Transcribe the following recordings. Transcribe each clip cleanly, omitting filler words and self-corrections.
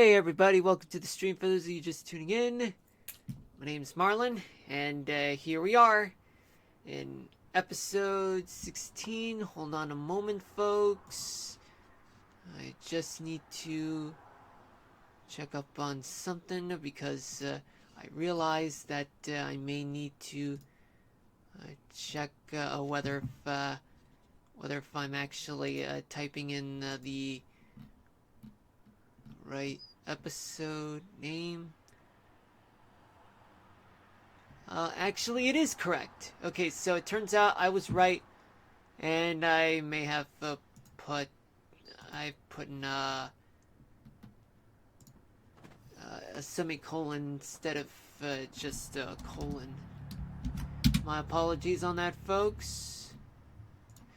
Hey everybody, welcome to the stream. For those of you just tuning in, my name is Marlon, and here we are in episode 16. Hold on a moment, folks. I just need to check up on something because I realized that I may need to check whether if I'm actually typing in the right episode name. Actually, it is correct. Okay, so it turns out I was right, and I may have put in a semicolon instead of just a colon. My apologies on that, folks.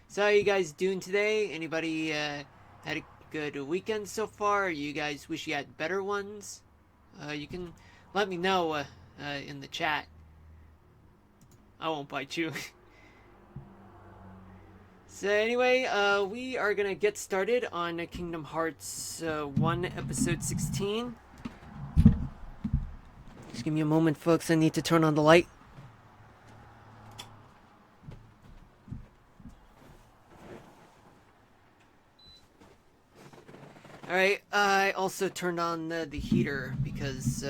So how are you guys doing today? Anybody had a good weekend so far? Or you guys wish you had better ones? You can let me know in the chat. I won't bite you. So anyway, we are gonna get started on Kingdom Hearts 1 episode 16. Just give me a moment, folks. I need to turn on the light. Alright, I also turned on the heater because,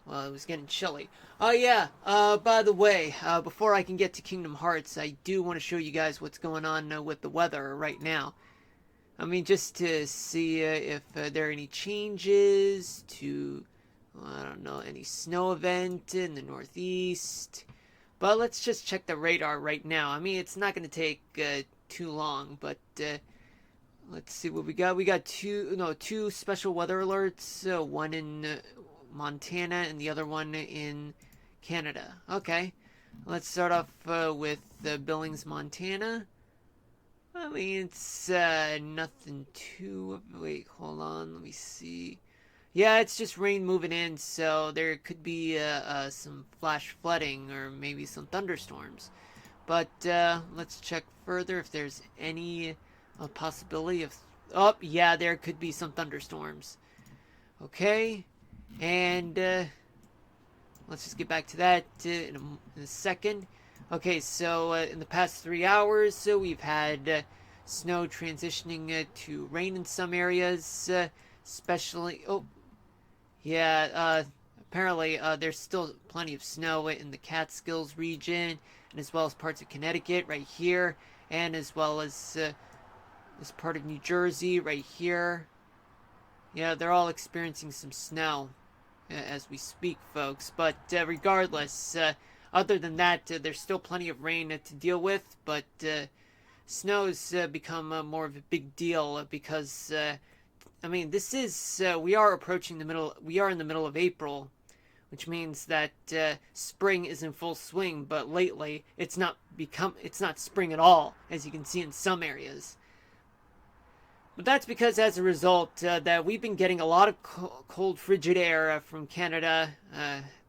well, it was getting chilly. Oh yeah, by the way, before I can get to Kingdom Hearts, I do want to show you guys what's going on with the weather right now. I mean, just to see if there are any changes to, well, I don't know, any snow event in the Northeast. But let's just check the radar right now. I mean, it's not going to take too long, but let's see what we got. We got two special weather alerts. One in Montana and the other one in Canada. Okay, let's start off with Billings, Montana. I mean, it's nothing too. Wait, hold on. Let me see. Yeah, it's just rain moving in, so there could be some flash flooding or maybe some thunderstorms. But let's check further if there's any possibility of. Oh, yeah, there could be some thunderstorms. Okay, and let's just get back to that in a second. Okay, so in the past 3 hours, we've had snow transitioning to rain in some areas, especially. Oh, yeah. Apparently, there's still plenty of snow in the Catskills region, and as well as parts of Connecticut right here, and as well as this part of New Jersey right here. Yeah, they're all experiencing some snow as we speak, folks. But regardless, other than that, there's still plenty of rain to deal with. But snow's become more of a big deal because, I mean, this is we are approaching the middle. We are in the middle of April, which means that spring is in full swing. But lately, it's not spring at all, as you can see in some areas. But that's because, as a result, that we've been getting a lot of cold, frigid air from Canada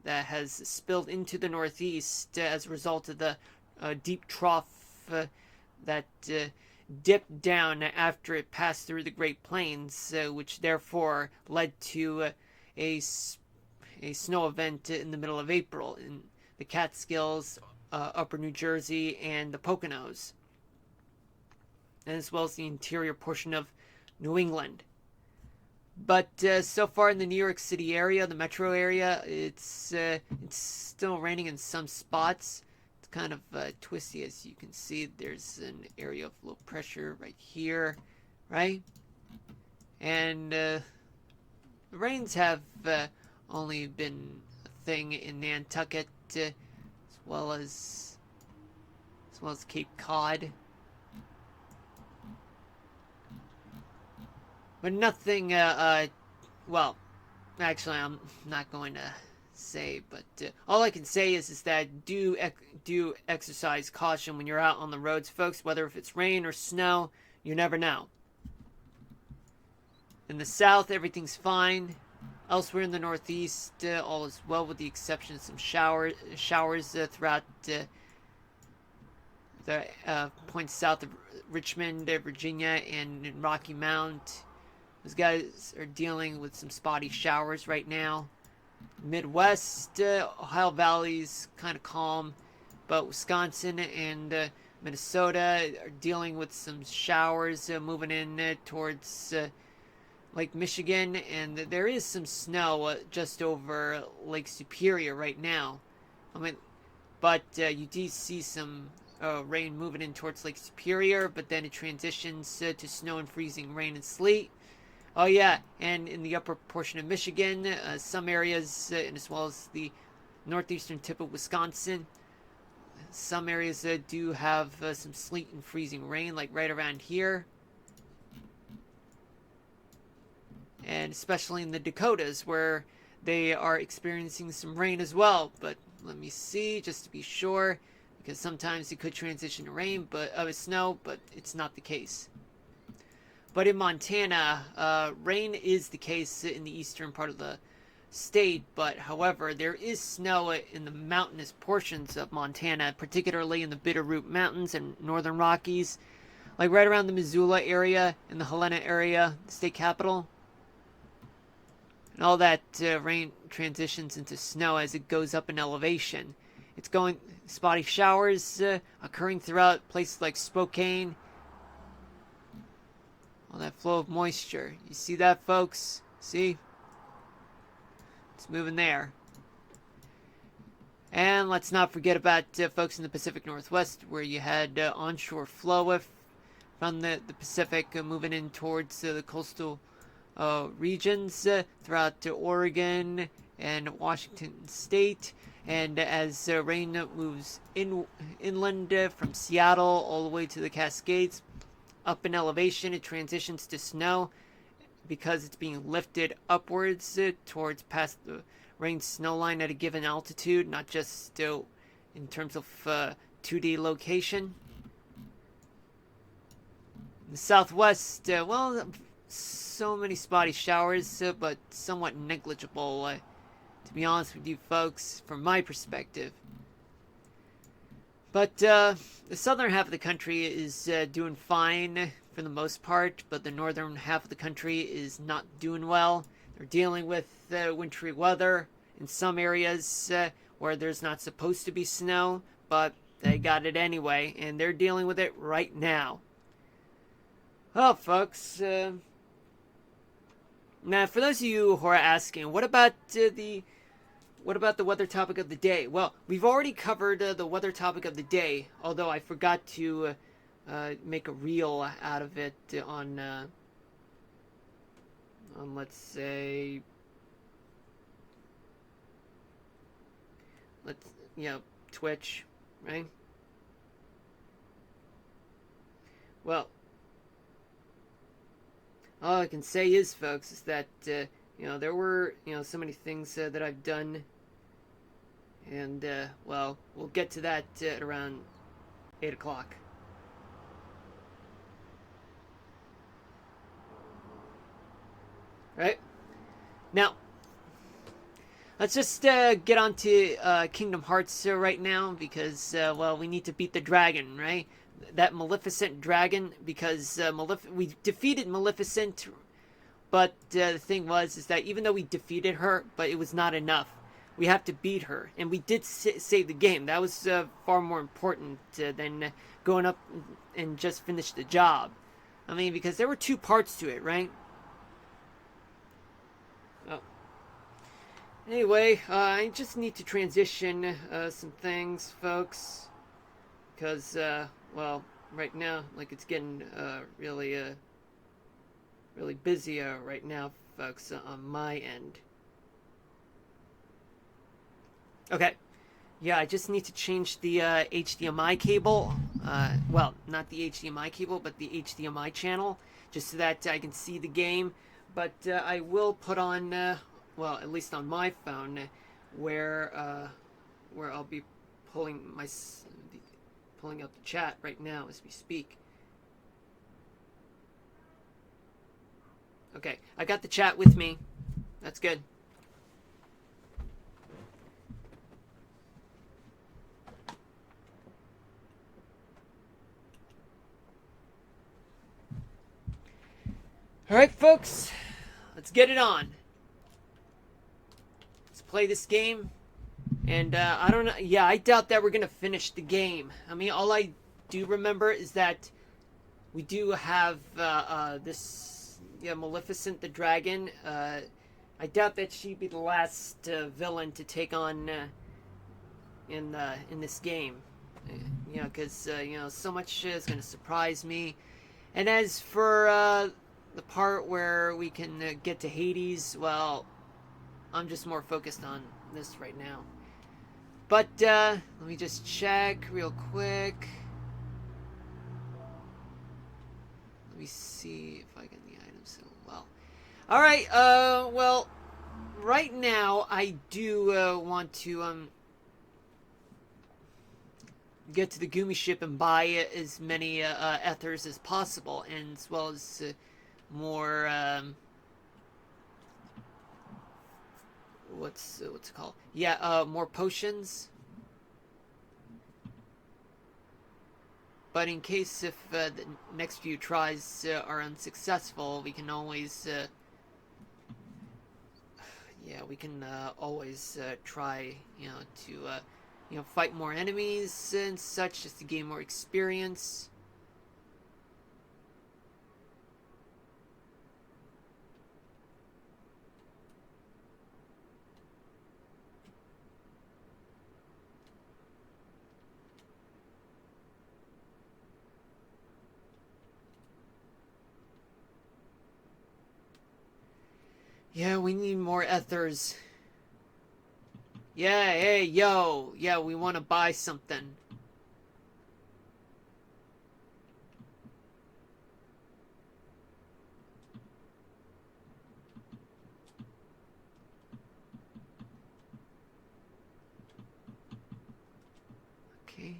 that has spilled into the Northeast as a result of the deep trough that dipped down after it passed through the Great Plains, which therefore led to a snow event in the middle of April in the Catskills, Upper New Jersey, and the Poconos, and as well as the interior portion of New England. But so far in the New York City area, the metro area, it's still raining in some spots. It's kind of twisty, as you can see. There's an area of low pressure right here, right? And the rains have only been a thing in Nantucket, as well as Cape Cod. But nothing, well, actually, I'm not going to say, but all I can say is that do exercise caution when you're out on the roads, folks, whether if it's rain or snow, you never know. In the south, everything's fine. Elsewhere in the Northeast, all is well with the exception of some showers throughout the points south of Richmond, Virginia, and in Rocky Mount. Those guys are dealing with some spotty showers right now. Midwest, Ohio Valley's kind of calm, but Wisconsin and Minnesota are dealing with some showers moving in towards Lake Michigan, and there is some snow just over Lake Superior right now. I mean, but you do see some rain moving in towards Lake Superior, but then it transitions to snow and freezing rain and sleet. Oh yeah, and in the upper portion of Michigan, some areas, and as well as the northeastern tip of Wisconsin, some areas do have some sleet and freezing rain, like right around here. And especially in the Dakotas, where they are experiencing some rain as well. But let me see, just to be sure, because sometimes it could transition to rain, but snow, but it's not the case. But in Montana, rain is the case in the eastern part of the state, but however, there is snow in the mountainous portions of Montana, particularly in the Bitterroot Mountains and northern Rockies, like right around the Missoula area and the Helena area, the state capital. And all that rain transitions into snow as it goes up in elevation. It's going spotty showers occurring throughout places like Spokane. All that flow of moisture. You see that, folks? See? It's moving there. And let's not forget about folks in the Pacific Northwest, where you had onshore flow from the Pacific moving in towards the coastal regions throughout Oregon and Washington State. And as rain moves inland from Seattle all the way to the Cascades, up in elevation, it transitions to snow because it's being lifted upwards towards past the rain snow line at a given altitude, not just in terms of 2D location. In the southwest, well, so many spotty showers, but somewhat negligible, to be honest with you folks, from my perspective. But the southern half of the country is doing fine for the most part, but the northern half of the country is not doing well. They're dealing with wintry weather in some areas where there's not supposed to be snow, but they got it anyway, and they're dealing with it right now. Well, folks, now for those of you who are asking, what about the weather topic of the day? Well, we've already covered the weather topic of the day, although I forgot to make a reel out of it on let's say, Twitch, right? Well, all I can say is, folks, is that there were so many things that I've done, and well, we'll get to that at around 8 o'clock. Right? Now, let's just get on to Kingdom Hearts right now, because, well, we need to beat the dragon, right? That Maleficent dragon, because we defeated Maleficent, but the thing is that even though we defeated her, but it was not enough. We have to beat her, and we did save the game. That was far more important than going up and just finish the job. I mean, because there were two parts to it, right? Oh. Anyway, I just need to transition some things, folks, because, well, right now, like, it's getting really busy right now, folks, on my end. Okay. Yeah, I just need to change the HDMI cable. Well, not the HDMI cable, but the HDMI channel, just so that I can see the game. But I will put on, well, at least on my phone, where I'll be pulling up the chat right now as we speak. Okay, I got the chat with me. That's good. Alright, folks. Let's get it on. Let's play this game. And, I don't know. Yeah, I doubt that we're gonna finish the game. I mean, all I do remember is that we do have, this, yeah, Maleficent the Dragon. I doubt that she'd be the last, villain to take on, in this game. You know, because, you know, so much is gonna surprise me. And as for, the part where we can get to Hades, well, I'm just more focused on this right now. But, let me just check real quick. Let me see if I get the items so well. Alright, well, right now, I do, want to, get to the Gumi ship and buy as many, ethers as possible, and as well as, more, what's it called? Yeah, more potions. But in case if the next few tries are unsuccessful, we can always, yeah, we can always try, you know, to, you know, fight more enemies and such, just to gain more experience. Yeah, we need more ethers. Yeah, hey, yo. Yeah, we want to buy something. Okay.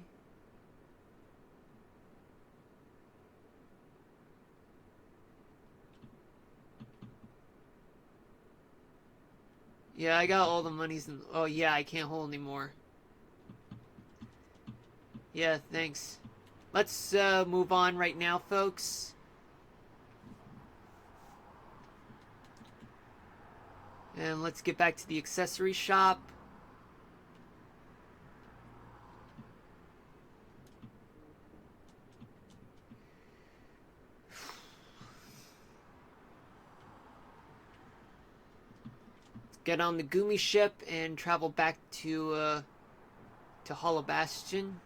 Yeah, I got all the monies in... Oh, yeah, I can't hold anymore. Yeah, thanks. Let's move on right now, folks. And let's get back to the accessory shop. Get on the Gumi ship and travel back to Hollow Bastion.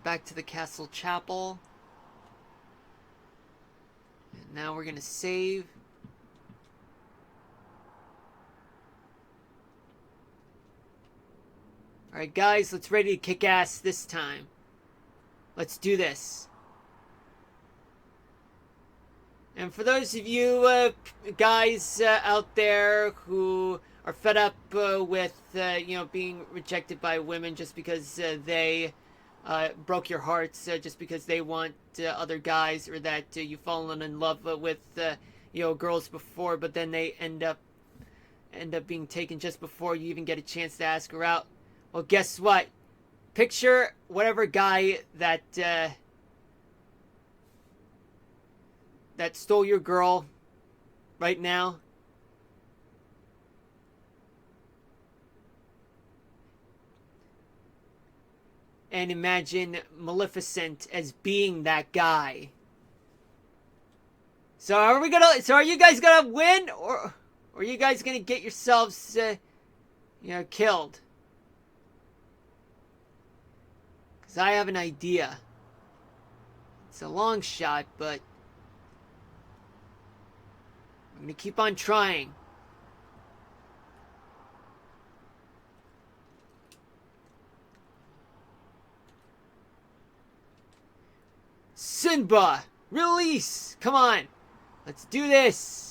Back to the Castle Chapel. And now we're gonna save. Alright guys, let's ready to kick ass this time. Let's do this. And for those of you guys out there who are fed up with you know, being rejected by women just because they broke your hearts, just because they want other guys, or that you've fallen in love with you know, girls before, but then they end up being taken just before you even get a chance to ask her out. Well, guess what? Picture whatever guy that that stole your girl right now. And imagine Maleficent as being that guy. So are you guys gonna win, or are you guys gonna get yourselves you know, killed? Because I have an idea. It's a long shot, but I'm gonna keep on trying. Simba! Release! Come on! Let's do this!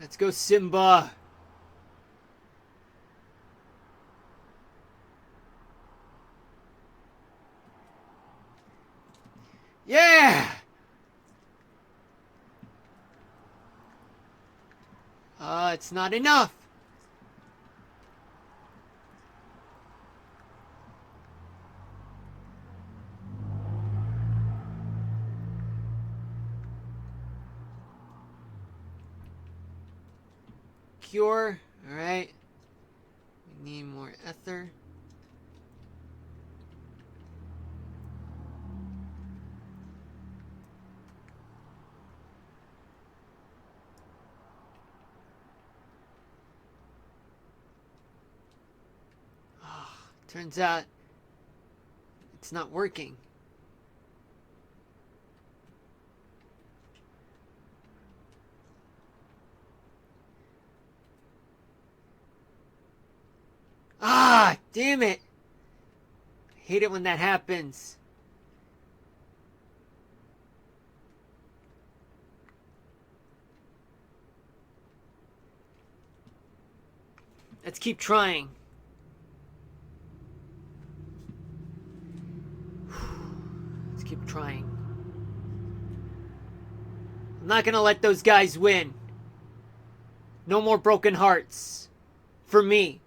Let's go, Simba! Yeah! It's not enough. Cure. Alright. We need more ether. Turns out it's not working. Ah, damn it. I hate it when that happens. Let's keep trying. Let's keep trying. I'm not gonna let those guys win. No more broken hearts. For me.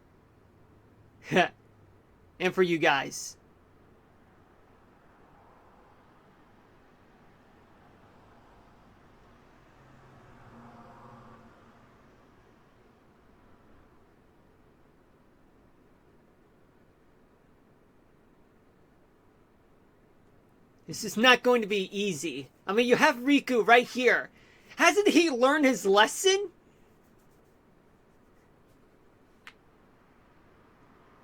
And for you guys. This is not going to be easy. I mean, you have Riku right here. Hasn't he learned his lesson?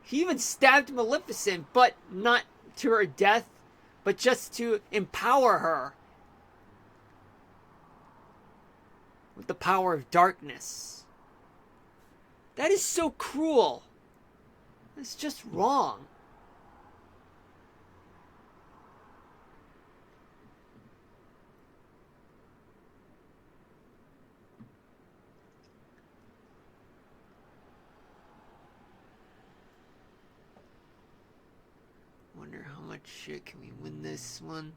He even stabbed Maleficent, but not to her death, but just to empower her with the power of darkness. That is so cruel. It's just wrong. Wonder how much can we win this one?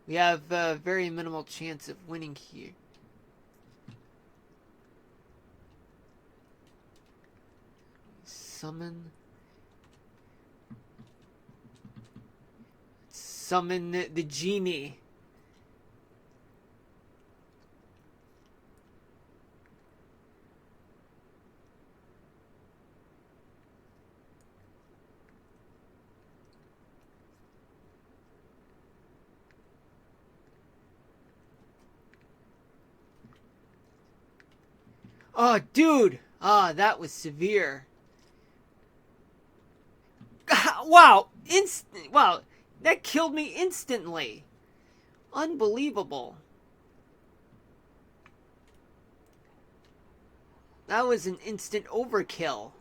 We have a very minimal chance of winning here. Summon the genie. Oh, dude! Ah, that was severe. Wow! Wow, that killed me instantly. Unbelievable. That was an instant overkill.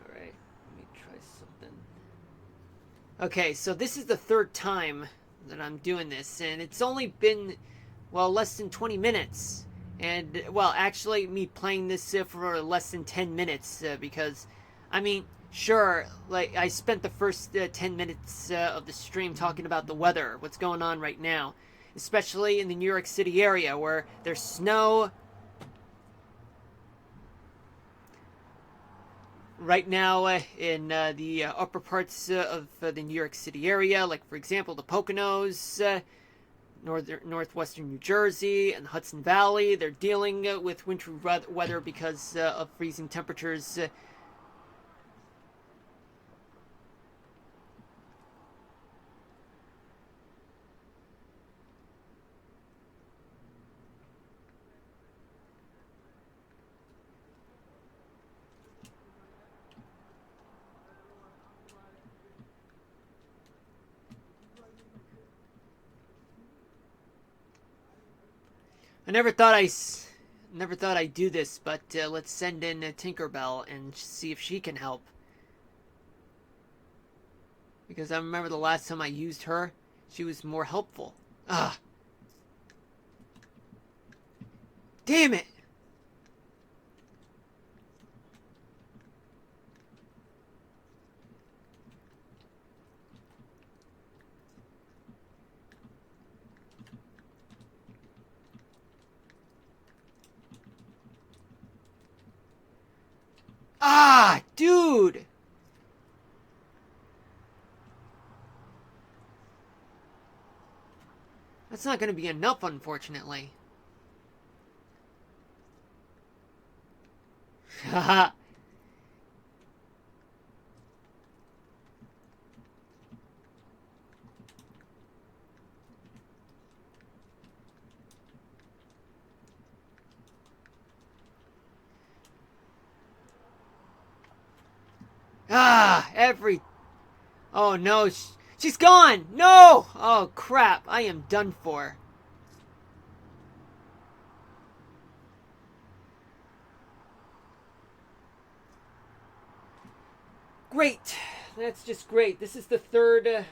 Alright, let me try something. Okay, so this is the third time that I'm doing this, and it's only been, well, less than 20 minutes. And, well, actually, me playing this for less than 10 minutes, because, I mean, sure, like, I spent the first 10 minutes of the stream talking about the weather, what's going on right now. Especially in the New York City area, where there's snow. Right now, in the upper parts of the New York City area, like, for example, the Poconos, northwestern New Jersey and the Hudson Valley. They're dealing with wintry weather because of freezing temperatures. I never thought I'd do this, but let's send in Tinkerbell and see if she can help. Because I remember the last time I used her, she was more helpful. Ah. Damn it! Ah, dude! That's not gonna be enough, unfortunately. Haha. Ah, every... Oh no, she's gone! No! Oh crap, I am done for. Great. That's just great. This is the third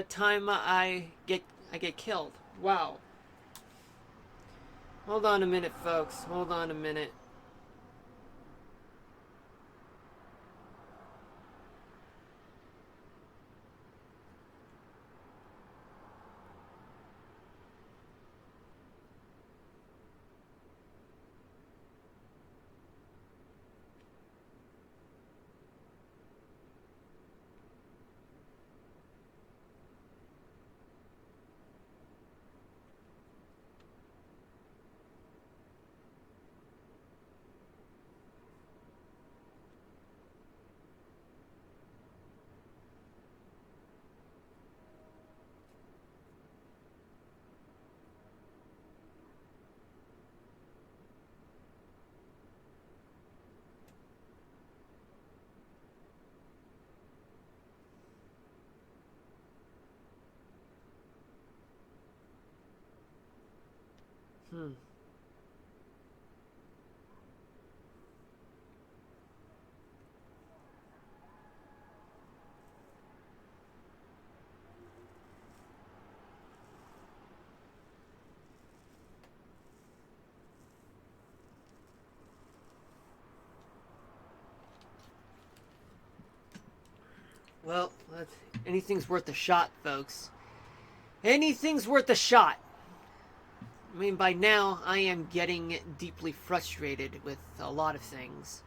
time I get killed. Wow. Hold on a minute, folks. Hold on a minute. Hmm. Well, anything's worth a shot, folks. Anything's worth a shot. I mean, by now, I am getting deeply frustrated with a lot of things.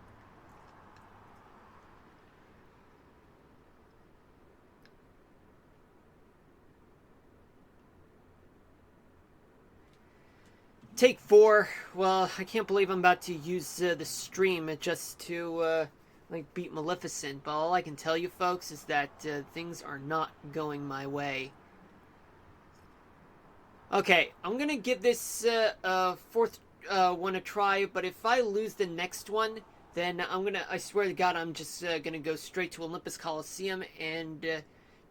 Take 4. Well, I can't believe I'm about to use the stream just to, like, beat Maleficent. But all I can tell you, folks, is that things are not going my way. Okay, I'm gonna give this fourth one a try, but if I lose the next one, then I swear to God, I'm just gonna go straight to Olympus Coliseum and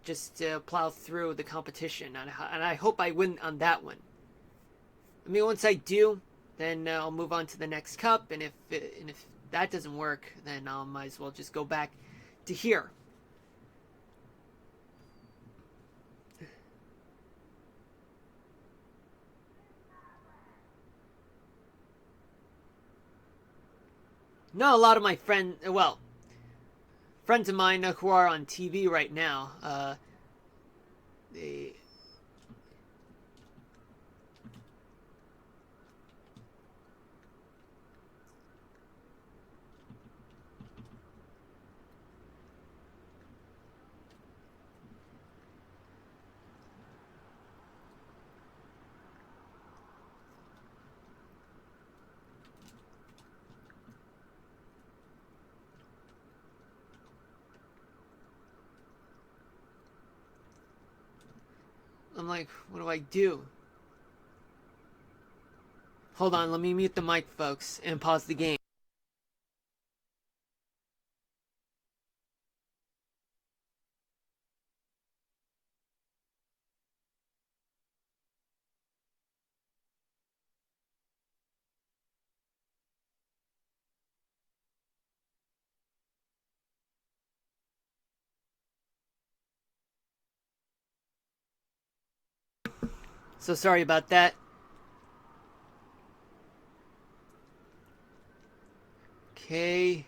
just plow through the competition. And I hope I win on that one. I mean, once I do, then I'll move on to the next cup, and if that doesn't work, then I might as well just go back to here. No, a lot of my friends of mine who are on TV right now, they I'm like, what do I do? Hold on, let me mute the mic, folks, and pause the game. So sorry about that. Okay.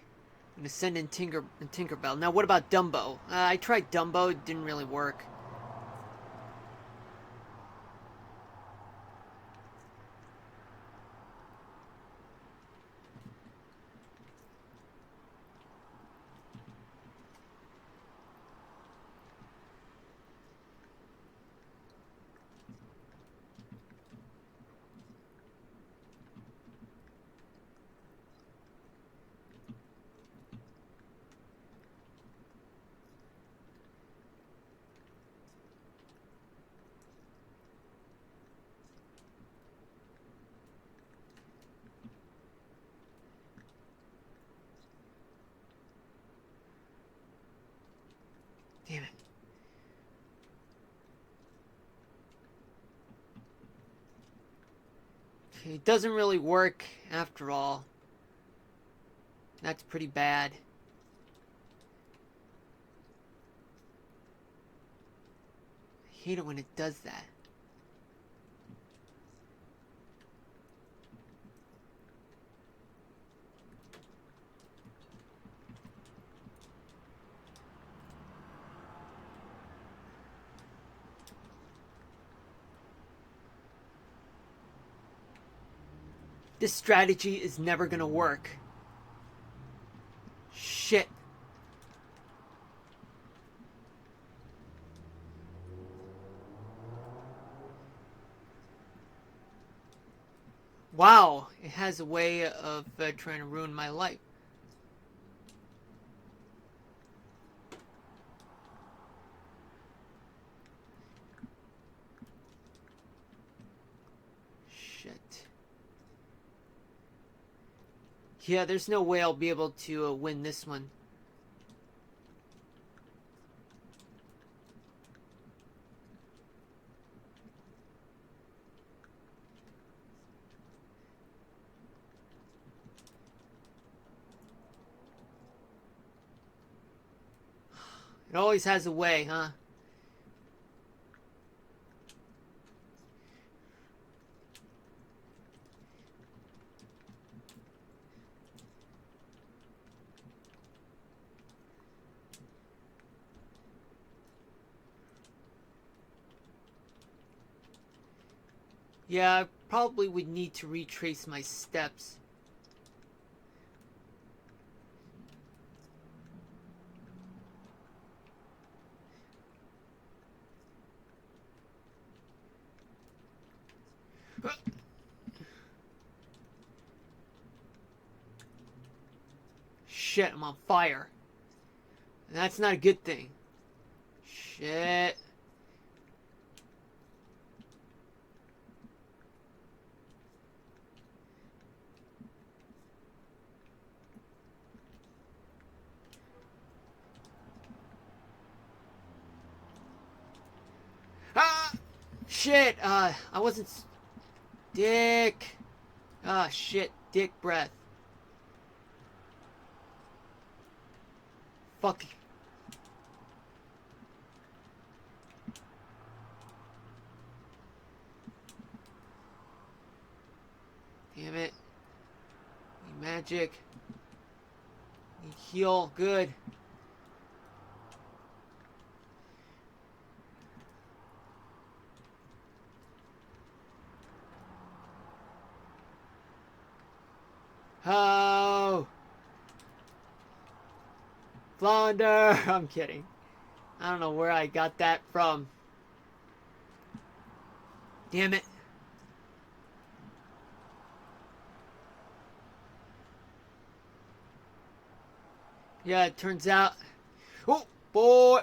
I'm gonna send in Tinkerbell. Now, what about Dumbo? I tried Dumbo. It didn't really work. Damn it. Okay, it doesn't really work after all. That's pretty bad. I hate it when it does that. This strategy is never gonna work. Shit. Wow, it has a way of trying to ruin my life. Shit. Yeah, there's no way I'll be able to win this one. It always has a way, huh? Yeah, I probably would need to retrace my steps. Shit, I'm on fire. And that's not a good thing. Shit. Ah! Shit, I wasn't... Dick. Ah, shit. Dick breath. Fuck. Damn it. Need magic. Need heal. Good. Oh. Flounder. I'm kidding. I don't know where I got that from. Damn it. Yeah, it turns out... Oh, boy.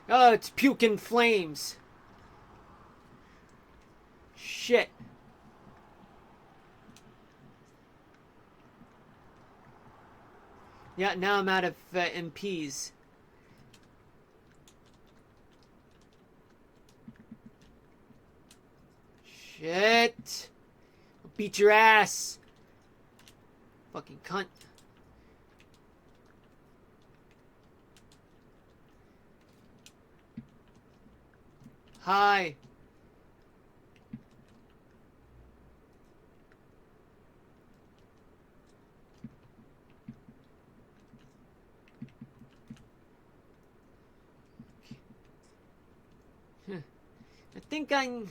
Oh, it's puking flames. Shit. Yeah, now I'm out of MPs. Shit. I'll beat your ass. Fucking cunt. Hi. I think I'm...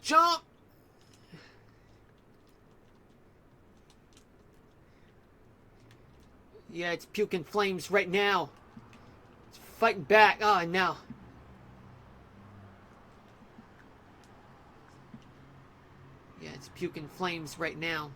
Jump! Yeah, it's puking flames right now. It's fighting back. Oh, no. Yeah, it's puking flames right now.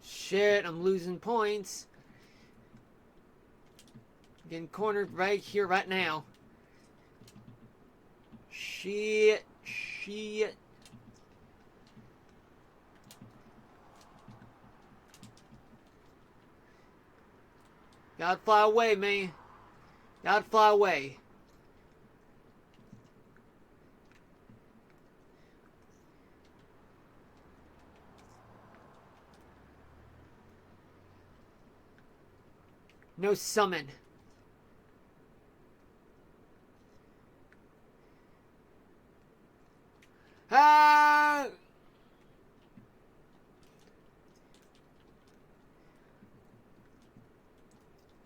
Shit, I'm losing points. I'm getting cornered right here, right now. Shit. Gotta fly away, man. Gotta fly away. No summon. Ah!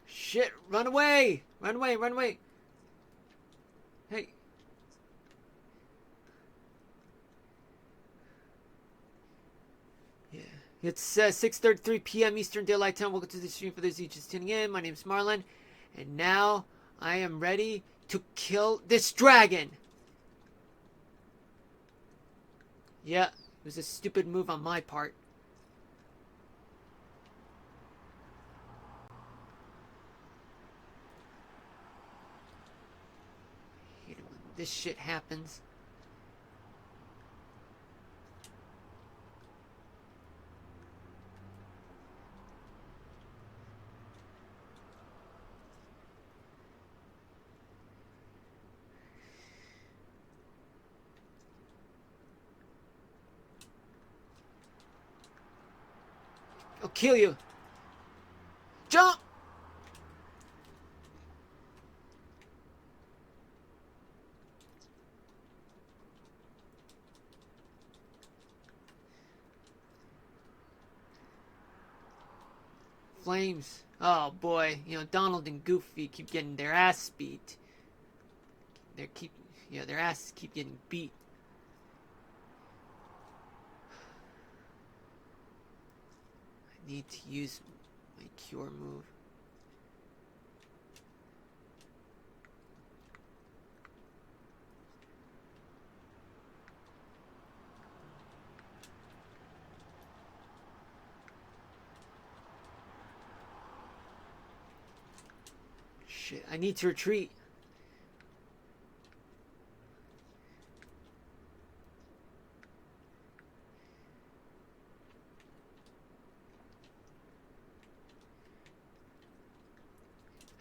Shit, run away! Run away, run away! Hey. Yeah. It's 6:33 p.m. Eastern Daylight Time. Welcome to the stream for those of you just tuning in. My name is Marlon. And now I am ready to kill this dragon! Yeah, it was a stupid move on my part. I hate it when this shit happens. I'll kill you. Jump! Flames. Oh boy, you know, Donald and Goofy keep getting their ass beat. Their asses keep getting beat. I need to use my cure move. Shit, I need to retreat.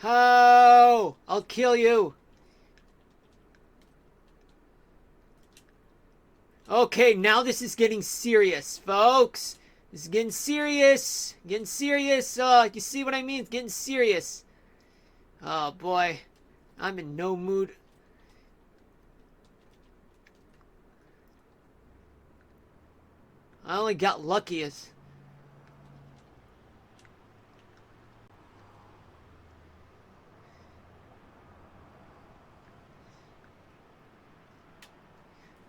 Oh, I'll kill you. Okay, now this is getting serious, folks. This is getting serious. Getting serious. You see what I mean? It's getting serious. Oh boy, I'm in no mood. I only got lucky as...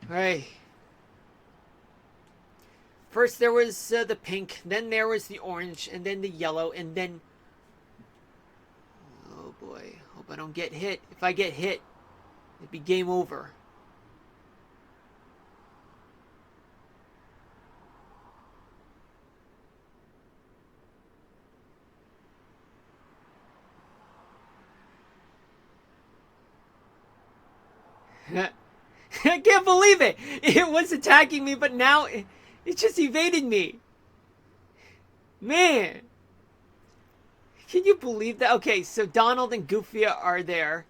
Alright. First there was the pink, then there was the orange, and then the yellow, and then... Oh boy, hope I don't get hit. If I get hit, it'd be game over. I can't believe it! It was attacking me, but now it just evaded me. Man! Can you believe that? Okay, so Donald and Goofy are there.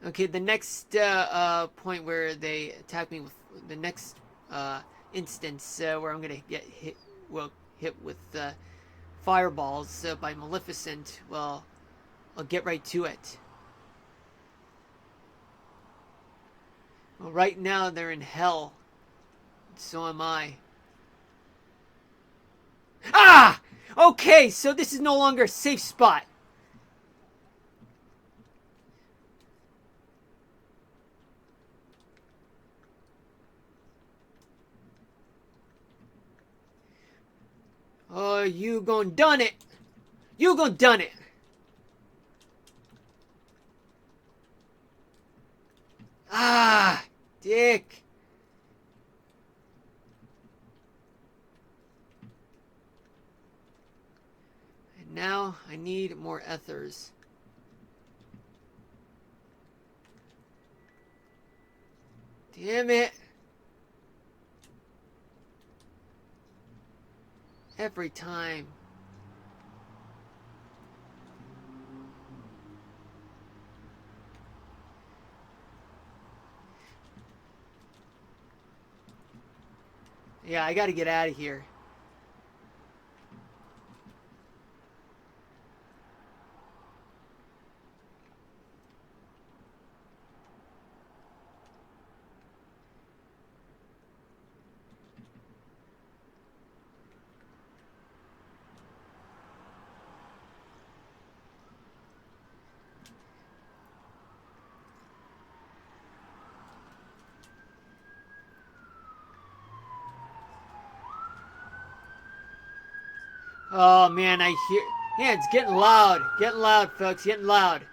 Okay, the next point where they attack me with the next instance where I'm gonna get hit, well, hit with fireballs by Maleficent. Well, I'll get right to it. Well, right now they're in hell. So am I. Ah! Okay, so this is no longer a safe spot. Oh, you gon' done it. You gon' done it. Ah, dick. And now I need more ethers. Damn it. Every time. Yeah, I gotta get out of here. Oh man, I hear. Yeah, it's getting loud. Getting loud, folks. Getting loud.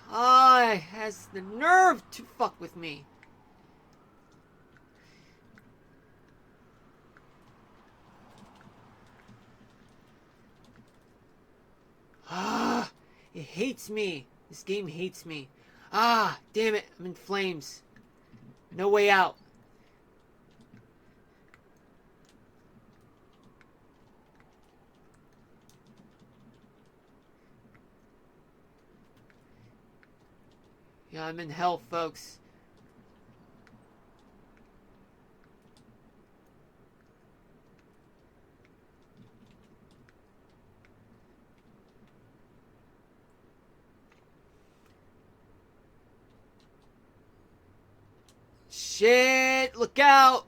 Ah, it has the nerve to fuck with me. Ah, it hates me. This game hates me. Ah, damn it. I'm in flames. No way out. Yeah, I'm in hell, folks. Shit, look out.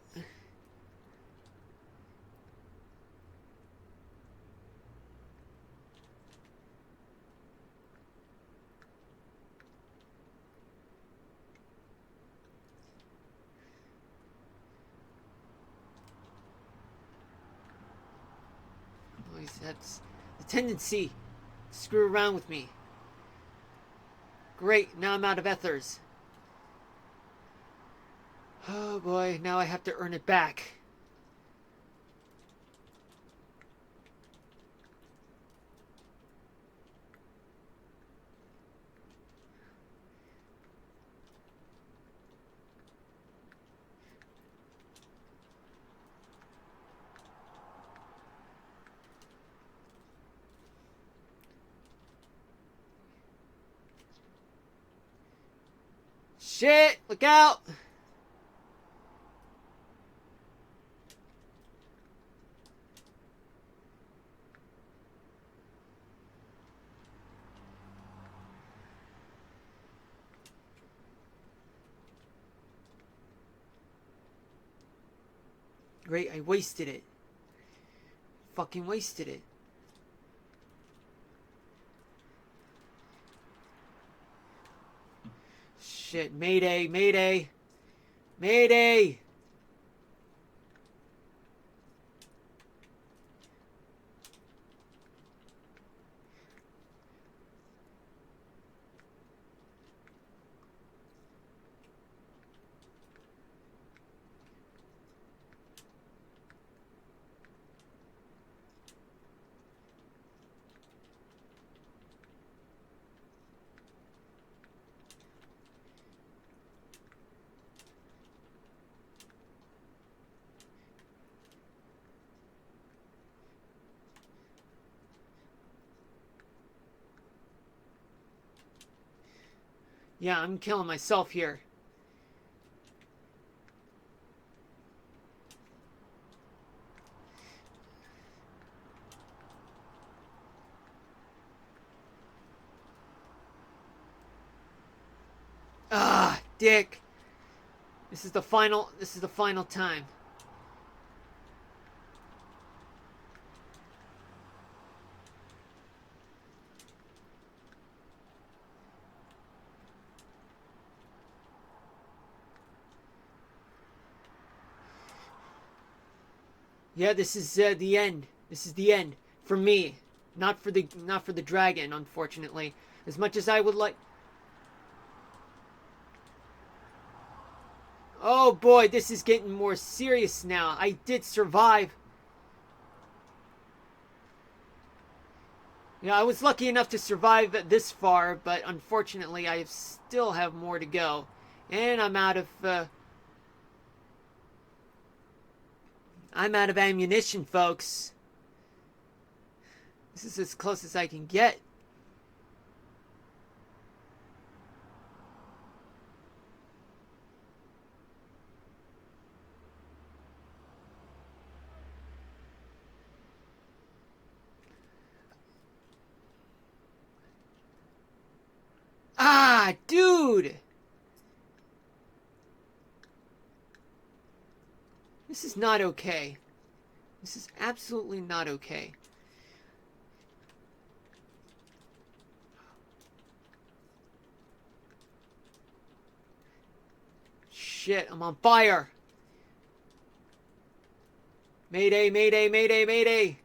Always that's the tendency to screw around with me. Great, now I'm out of ethers. Oh boy, now I have to earn it back. Shit, look out. Great, I wasted it. Fucking wasted it. Shit, mayday, mayday. Mayday! Yeah, I'm killing myself here. Ah, dick. This is the final time. Yeah, this is the end. This is the end for me, not for the dragon, unfortunately. As much as I would like. Oh boy, this is getting more serious now. I did survive. Yeah, I was lucky enough to survive this far, but unfortunately, I still have more to go, and I'm out of ammunition, folks. This is as close as I can get. Ah, dude! This is not okay. This is absolutely not okay. Shit, I'm on fire! Mayday, mayday, mayday, mayday!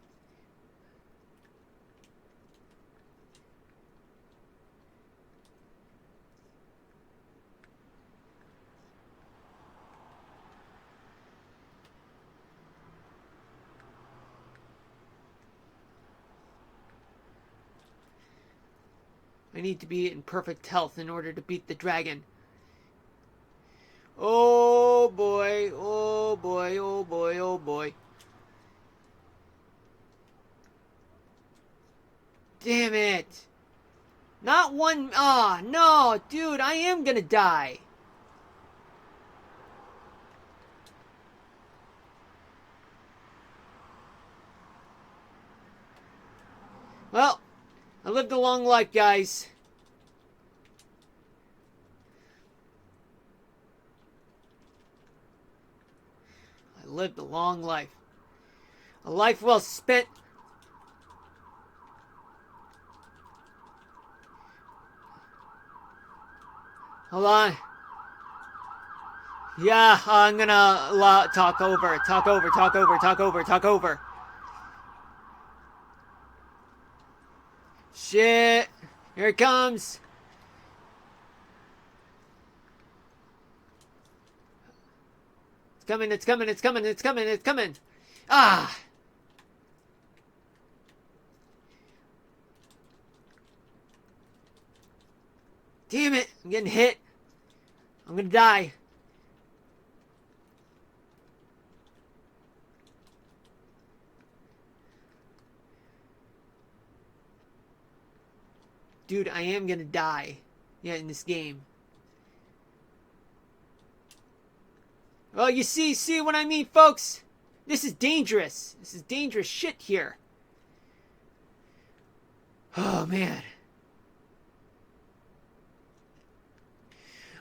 I need to be in perfect health in order to beat the dragon. Oh boy, oh boy, oh boy, oh boy. Damn it! Not one. Ah, no, dude, I am gonna die. Well, I lived a long life, guys. I lived a long life. A life well spent. Hold on. Yeah, I'm gonna talk over, talk over, talk over, talk over, talk over. Shit. Here it comes. It's coming, it's coming, it's coming, it's coming, it's coming. Ah! Damn it! I'm getting hit. I'm gonna die. Dude, I am gonna die. Yeah, in this game. Oh, you see what I mean, folks? This is dangerous. This is dangerous shit here. Oh, man.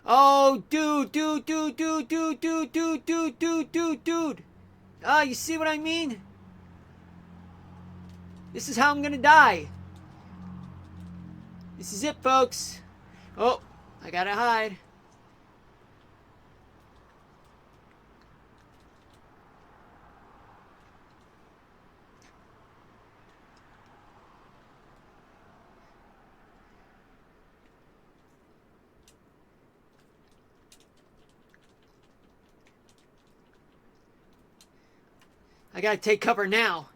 Oh, dude. Ah, you see what I mean? This is how I'm gonna die. This is it, folks. Oh, I gotta hide. I gotta take cover now.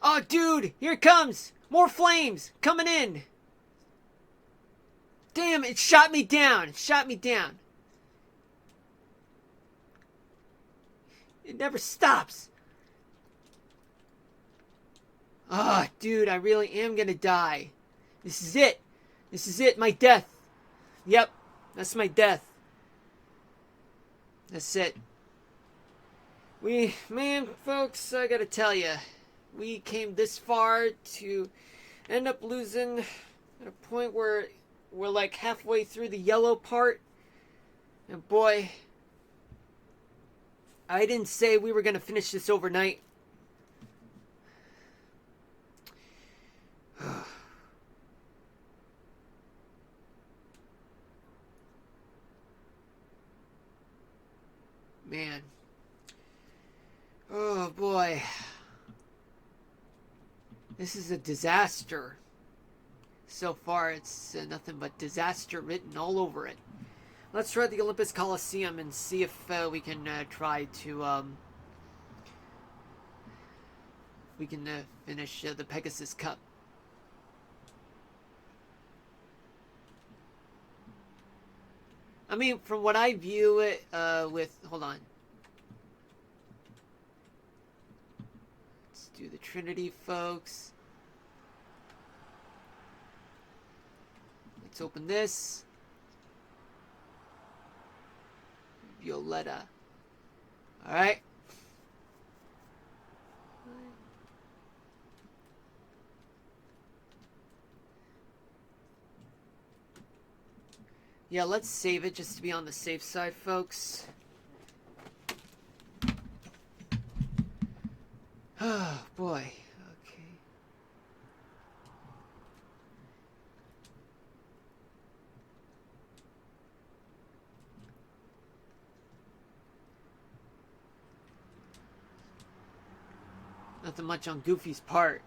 Oh, dude, here it comes. More flames coming in. Damn, it shot me down. It shot me down. It never stops. Ah, oh, dude, I really am gonna die. This is it. This is it, my death. Yep, that's my death. That's it. Man, folks, I gotta tell you, we came this far to end up losing at a point where we're like halfway through the yellow part. And boy, I didn't say we were gonna finish this overnight. Man. Oh boy. This is a disaster. So far, it's nothing but disaster written all over it. Let's try the Olympus Coliseum and see if we can try to finish the Pegasus Cup. I mean, from what I view it, hold on. Let's do the Trinity, folks. Let's open this. Violetta. Alright. Yeah, let's save it just to be on the safe side, folks. Oh, boy. Okay. Nothing much on Goofy's part.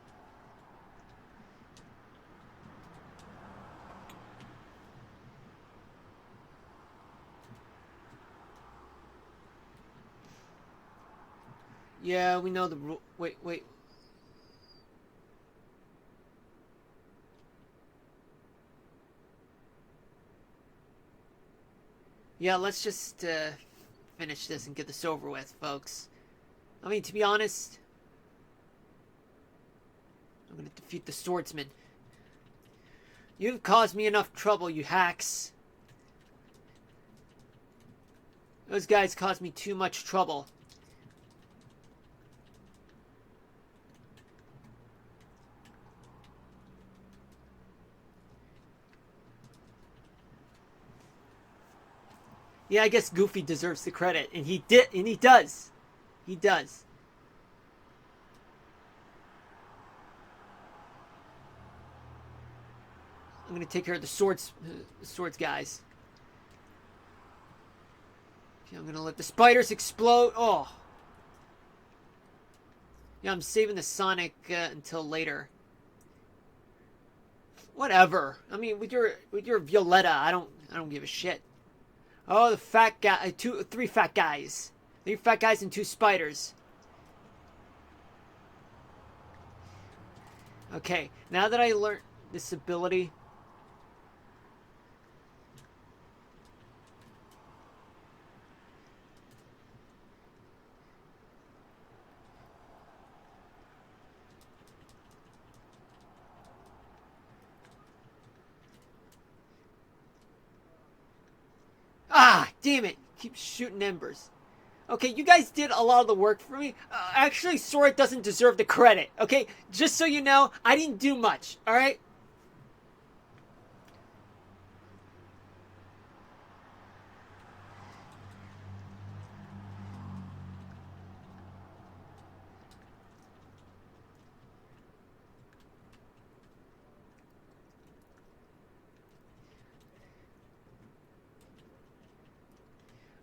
Yeah, we know the rule. Wait. Yeah, let's just finish this and get this over with, folks. I mean, to be honest, I'm gonna defeat the swordsman. You've caused me enough trouble, you hacks. Those guys caused me too much trouble. Yeah, I guess Goofy deserves the credit, and he does. He does. I'm gonna take care of the swords guys. Okay, I'm gonna let the spiders explode. Oh. Yeah, I'm saving the Sonic until later. Whatever. I mean, with your Violetta, I don't give a shit. Oh, the fat guy, three fat guys. 3 fat guys and 2 spiders. Okay, now that I learned this ability. Ah, damn it. Keep shooting embers. Okay, you guys did a lot of the work for me. Actually, Sora doesn't deserve the credit, okay? Just so you know, I didn't do much, alright?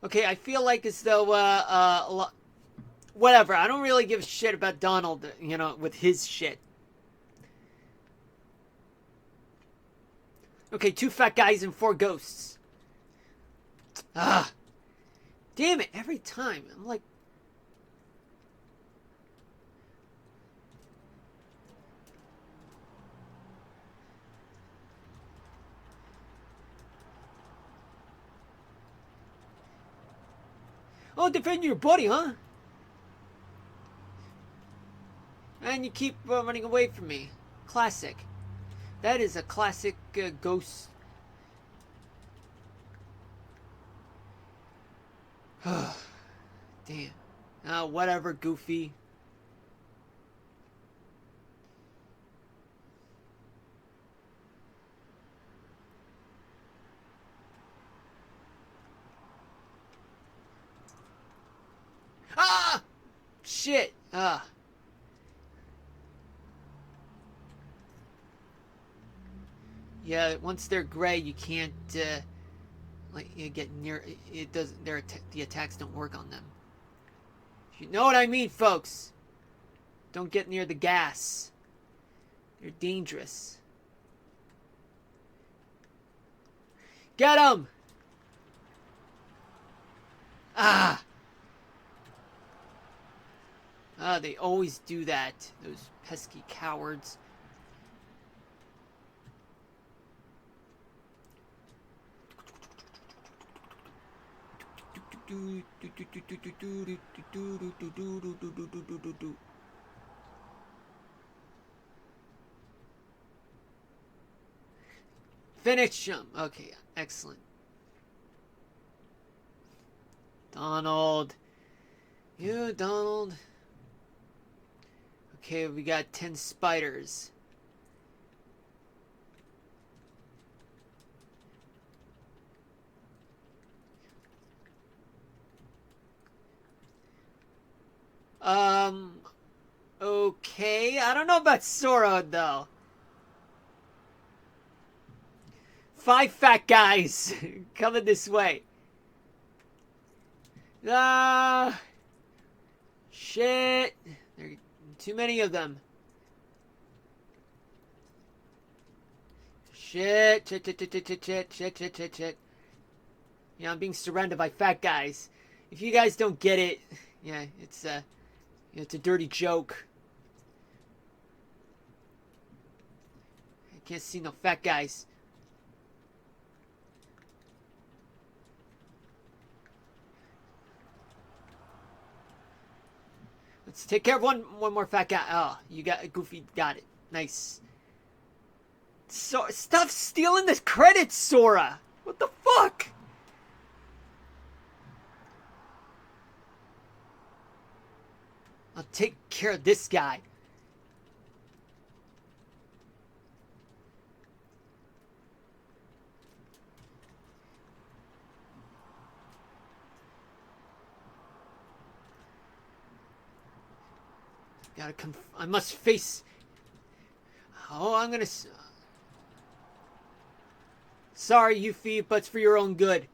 Okay, I feel like as though, whatever. I don't really give a shit about Donald, you know, with his shit. Okay, 2 fat guys and 4 ghosts. Ah. Damn it, every time. I'm like... Oh, defend your buddy, huh? And you keep running away from me. Classic. That is a classic ghost. Damn. Whatever, Goofy. Ah! Shit. Yeah, once they're gray, you can't, like, you get near, it doesn't, the attacks don't work on them. You know what I mean, folks? Don't get near the gas. They're dangerous. Get him! Ah! They always do that. Those pesky cowards. Finish him. Okay, excellent. Donald. You, Donald. Okay, we got 10 spiders. Okay. I don't know about Sora, though. 5 fat guys coming this way. Shit. There are too many of them. Shit. Yeah, I'm being surrounded by fat guys. If you guys don't get it, yeah, it's a dirty joke. I can't see no fat guys. Let's take care of one more fat guy. Oh, you got Goofy. Got it. Nice. So stop stealing the credit, Sora. What the fuck? I'll take care of this guy. I must face. Oh, I'm gonna. Sorry, Yuffie, but it's for your own good.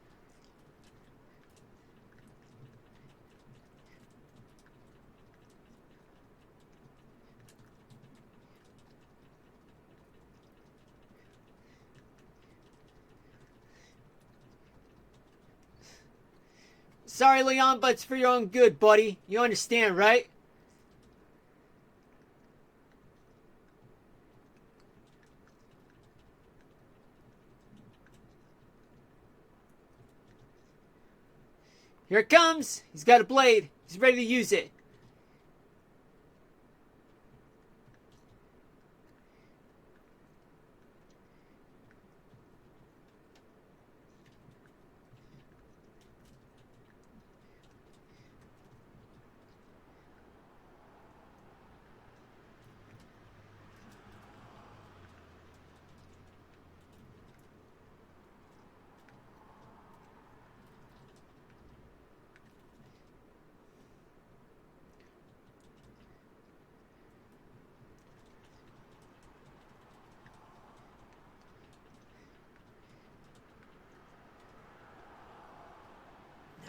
Sorry, Leon, but it's for your own good, buddy. You understand, right? Here it comes. He's got a blade. He's ready to use it.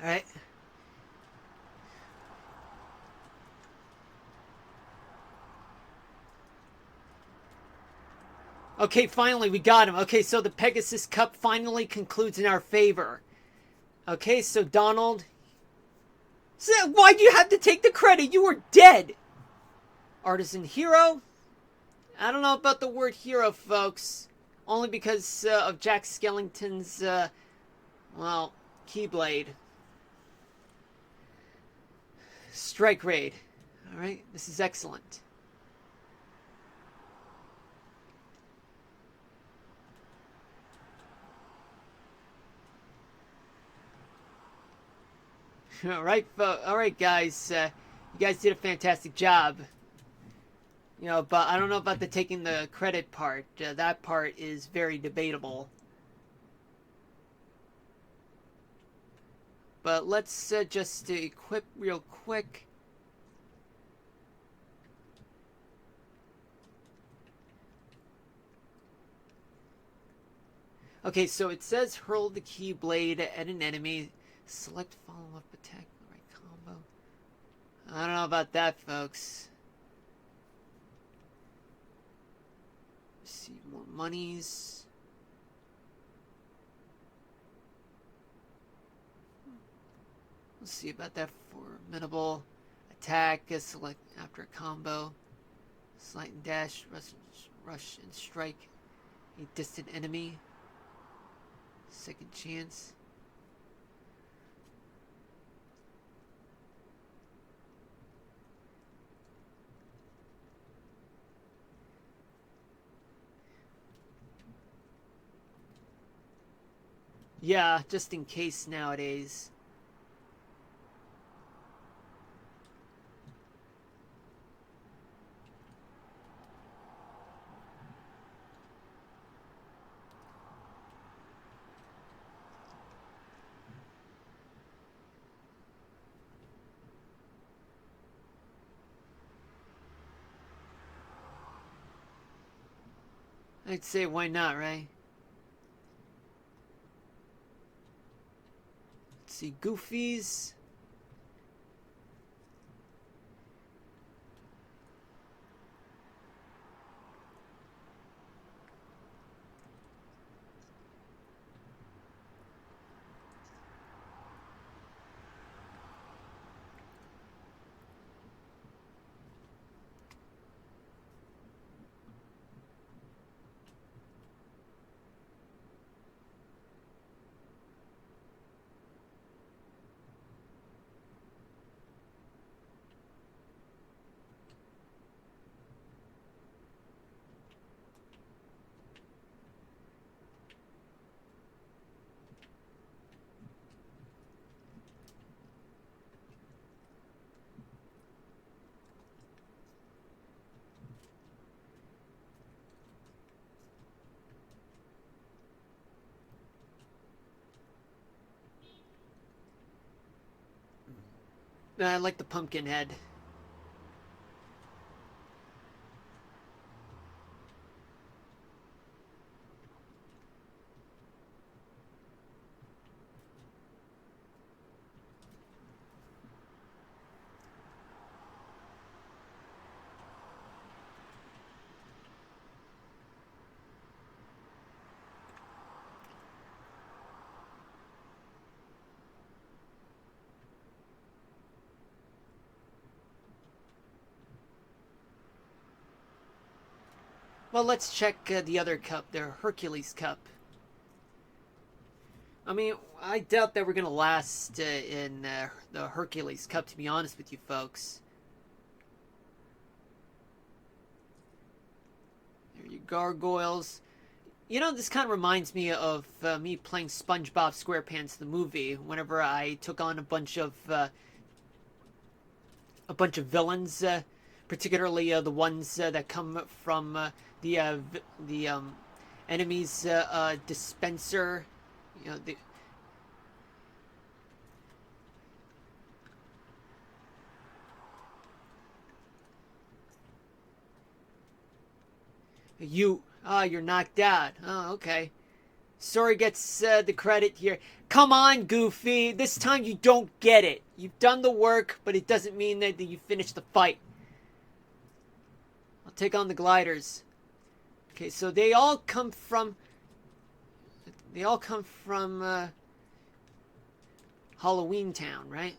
All right. Okay, finally, we got him. Okay, so the Pegasus Cup finally concludes in our favor. Okay, so Donald... Why'd you have to take the credit? You were dead! Artisan hero? I don't know about the word hero, folks. Only because of Jack Skellington's, well, Keyblade. Strike raid. Alright, this is excellent. Alright guys, you guys did a fantastic job. You know, but I don't know about the taking the credit part. That part is very debatable. But let's just equip real quick. Okay, so it says hurl the keyblade at an enemy. Select follow-up attack. The right combo. I don't know about that, folks. See more monies. Let's see about that. Formidable attack. Select after a combo. Slide and dash. Rush and strike a distant enemy. Second chance. Yeah, just in case nowadays. I'd say why not, right? Let's see, Goofies. I like the pumpkin head. Well, let's check the other cup, the Hercules Cup. I mean, I doubt that we're going to last in the Hercules Cup, to be honest with you folks. There you gargoyles. You know, this kind of reminds me of me playing SpongeBob SquarePants the movie. Whenever I took on a bunch of villains, particularly the ones that come from the enemy's dispenser. You know, you're knocked out. Oh, okay. Sora gets the credit here. Come on, Goofy. This time you don't get it. You've done the work, but it doesn't mean that you finished the fight. I'll take on the gliders. Okay, so they all come from Halloween Town, right?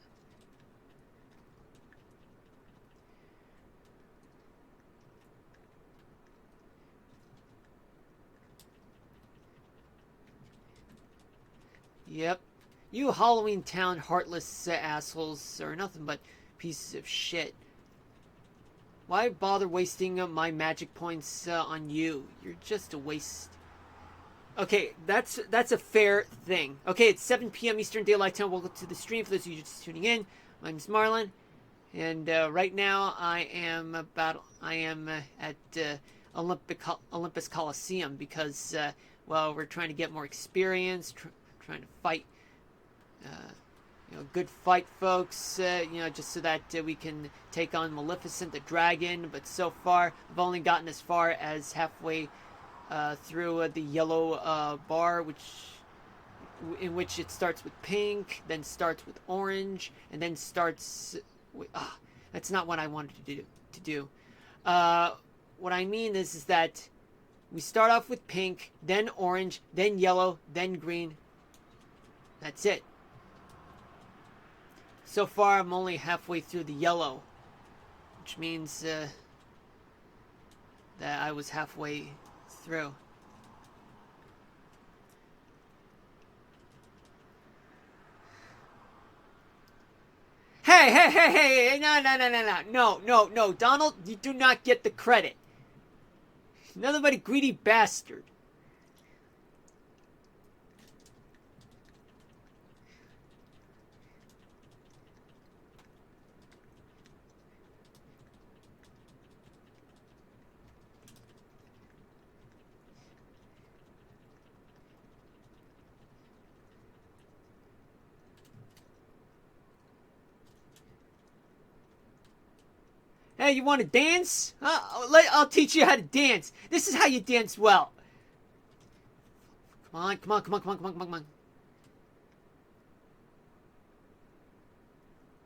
Yep. You Halloween Town heartless assholes are nothing but Pieces of shit. Why bother wasting my magic points on you? You're just a waste. Okay, that's a fair thing. Okay, it's 7 p.m. Eastern Daylight Time. Welcome to the stream. For those of you just tuning in, my name's Marlon, and right now I am at Olympus Coliseum because well, we're trying to get more experience, trying to fight. Good fight, folks. Just so that we can take on Maleficent the dragon. But so far, I've only gotten as far as halfway through the yellow bar, in which it starts with pink, then starts with orange, and then starts with... that's not what I wanted to do. What I mean is that we start off with pink, then orange, then yellow, then green. That's it. So far, I'm only halfway through the yellow, which means that I was halfway through. Hey, no, Donald, you do not get the credit. Nothing but a greedy bastard. Hey, you want to dance? I'll teach you how to dance. This is how you dance well. Come on.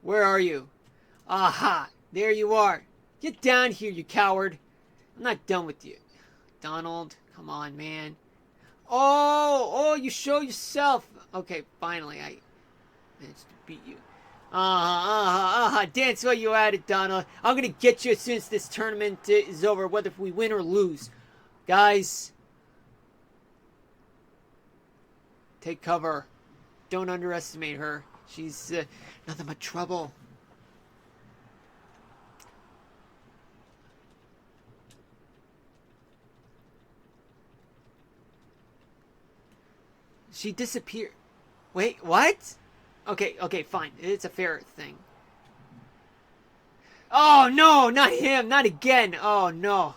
Where are you? Aha, there you are. Get down here, you coward. I'm not done with you. Donald, come on, man. Oh, you show yourself. Okay, finally, I managed to beat you. Dance while you're at it, Donald. I'm gonna get you as soon as this tournament is over, whether we win or lose. Guys, take cover. Don't underestimate her. She's nothing but trouble. She disappeared. Wait, what? Okay, fine. It's a fair thing. Oh, no, not him. Not again. Oh, no.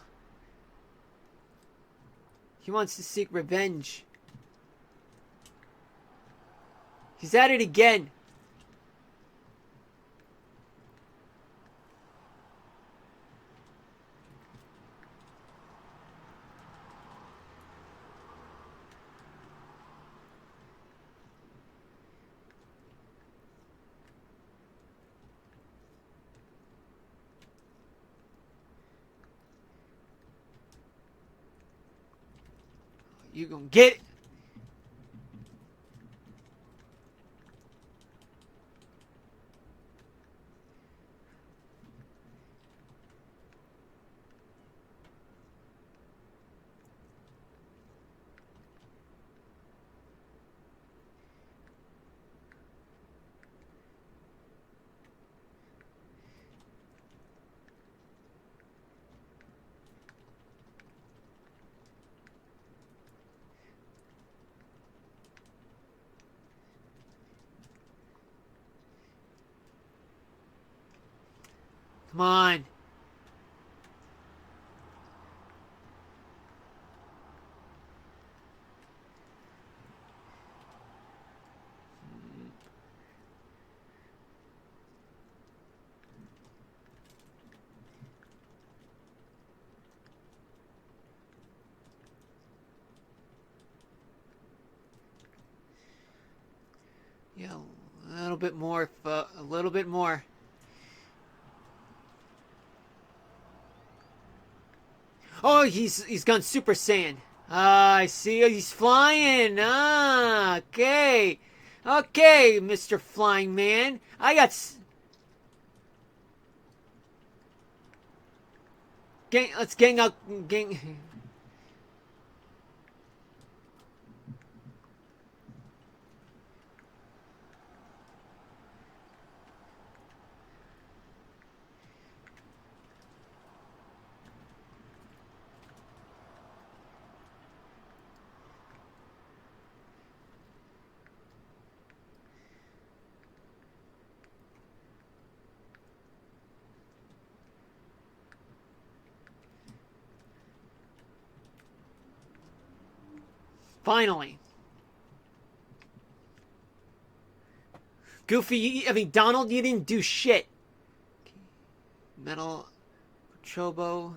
He wants to seek revenge. He's at it again. You gonna get it? Come on. Yeah, a little bit more. A little bit more. Oh, he's gone Super Saiyan. Ah, I see. He's flying. Ah, okay. Okay, Mr. Flying Man. Let's gang up. Gang. Finally. Goofy, I mean, Donald, you didn't do shit. Metal. Chobo.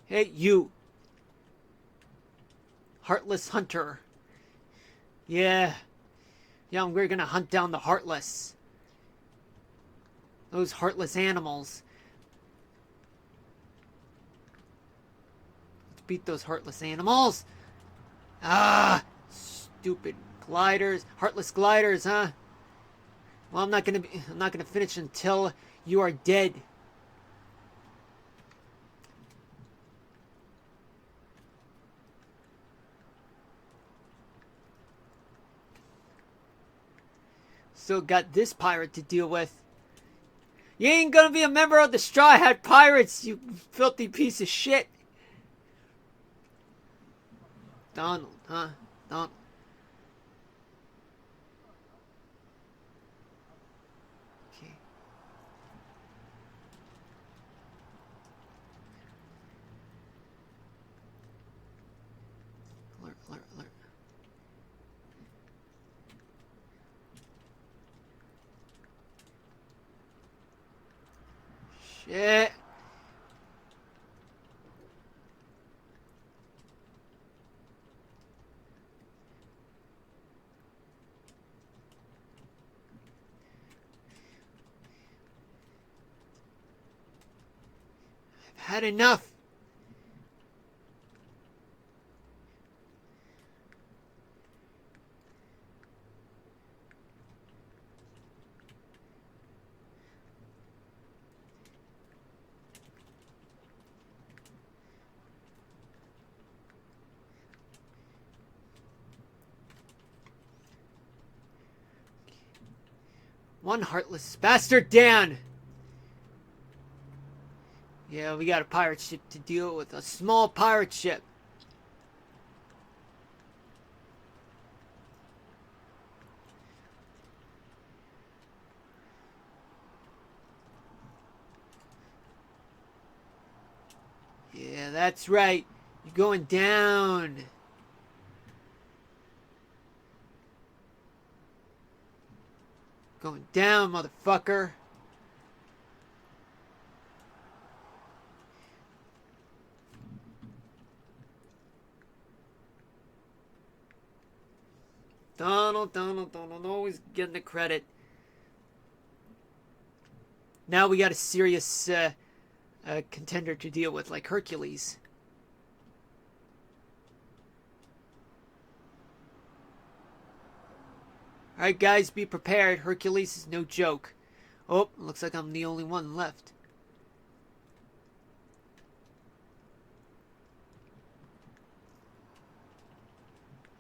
Hey, you. Heartless hunter. Yeah. Yeah, we're gonna hunt down the Heartless. Those heartless animals. Let's beat those heartless animals. Ah! Stupid gliders. Heartless gliders, huh? Well, I'm not gonna finish until you are dead. Still got this pirate to deal with. You ain't gonna be a member of the Straw Hat Pirates, you filthy piece of shit. Donald, huh? Donald. Okay. Alert, alert, alert. Shit. I've had enough. One heartless bastard down. Yeah, we got a pirate ship to deal with. A small pirate ship. Yeah, that's right. You're going down. Going down, motherfucker. Donald, always getting the credit. Now we got a serious contender to deal with, like Hercules. Alright, guys, be prepared. Hercules is no joke. Oh, looks like I'm the only one left.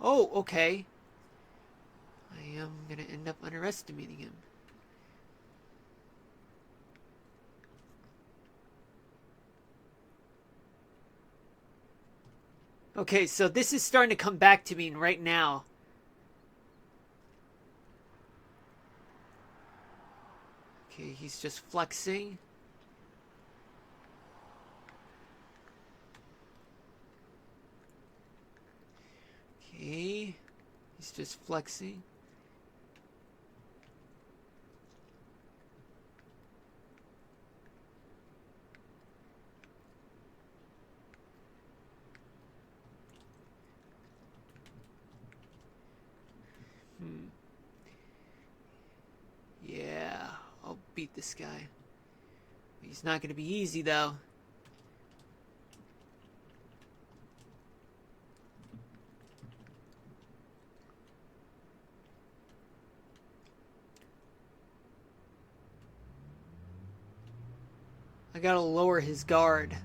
Oh, okay. I am gonna end up underestimating him. Okay, so this is starting to come back to me right now. Okay, he's just flexing. Okay, he's just flexing. Yeah, I'll beat this guy. He's not gonna be easy, though. I gotta lower his guard.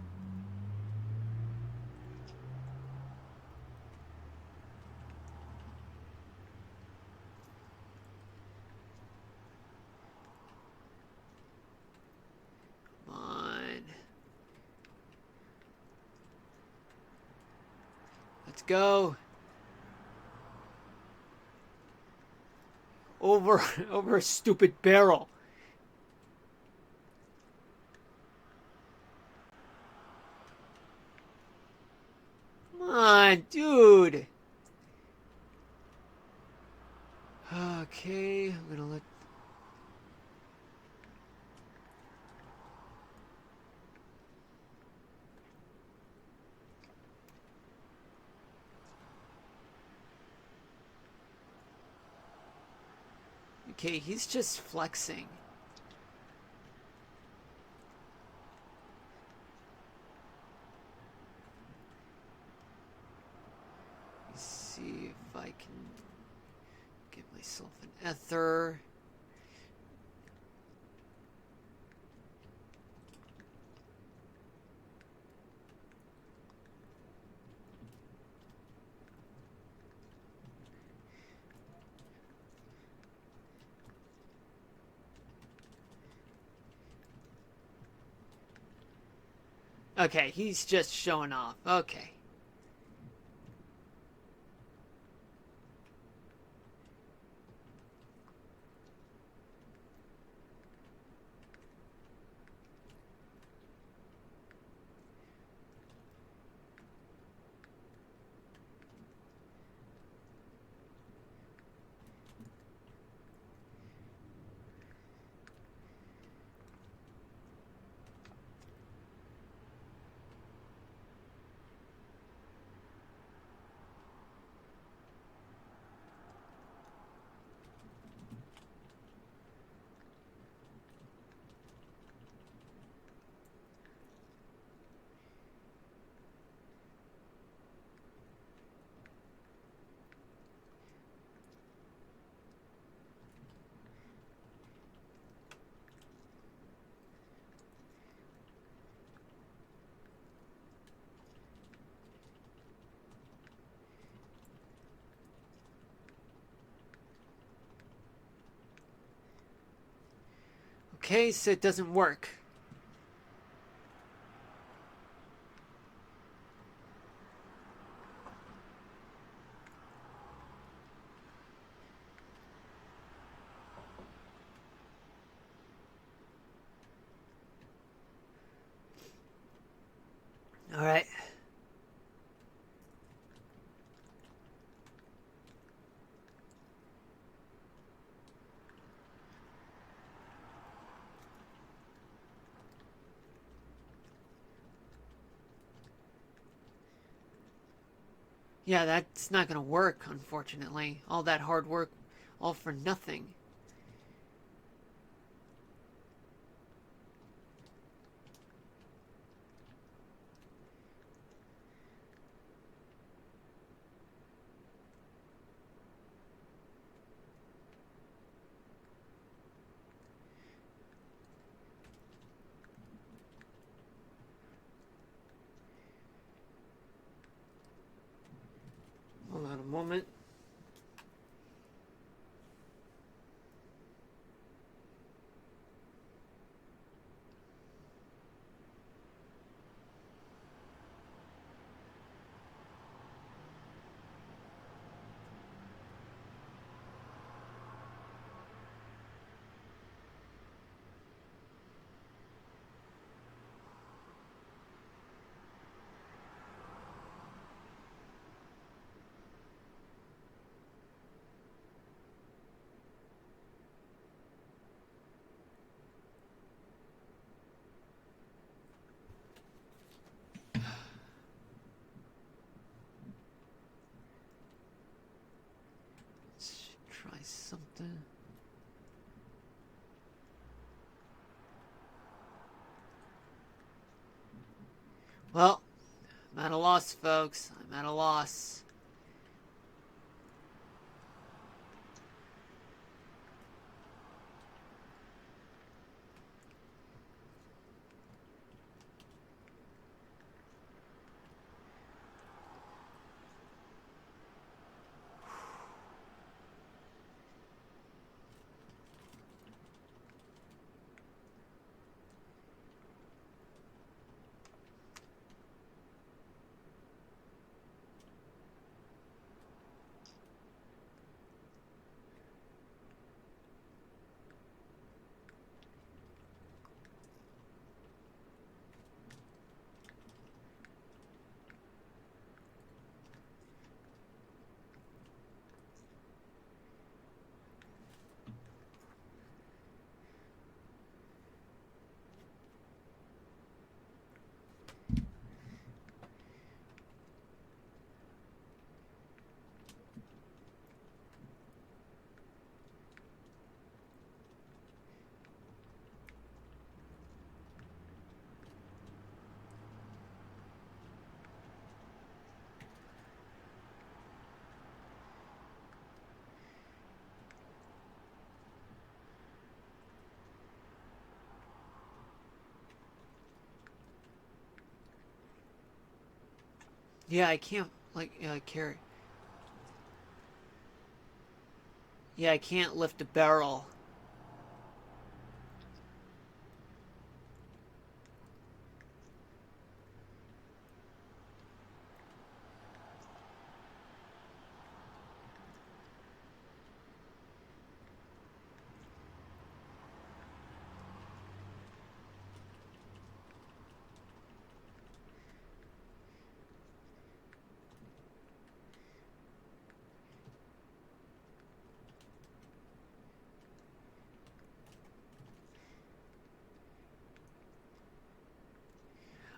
Come on. Let's go. over over a stupid barrel. Come on, dude. Okay, I'm gonna let. Okay, he's just flexing. Let's see if I can give myself an ether. Okay, he's just showing off. Okay. Okay, so it doesn't work. All right. Yeah, that's not gonna work, unfortunately. All that hard work, all for nothing. Hold on a moment. Let's try something. Well, I'm at a loss, folks. I'm at a loss. Yeah, I can't, like, carry. Yeah, I can't lift a barrel.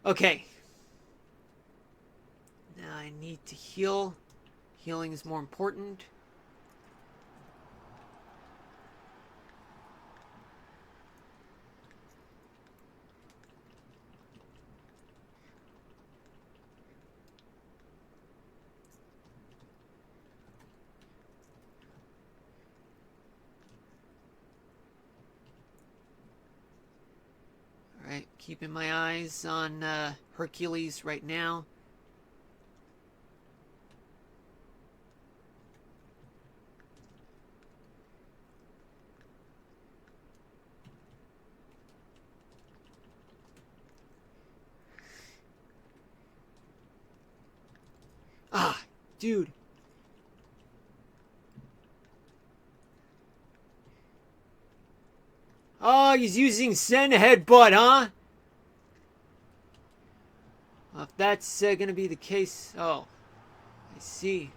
Okay. Now I need to heal. Healing is more important. Alright, keeping my eyes on Hercules right now. Ah, dude. Oh, he's using Sen Headbutt, huh? Well, if that's gonna be the case... Oh, I see.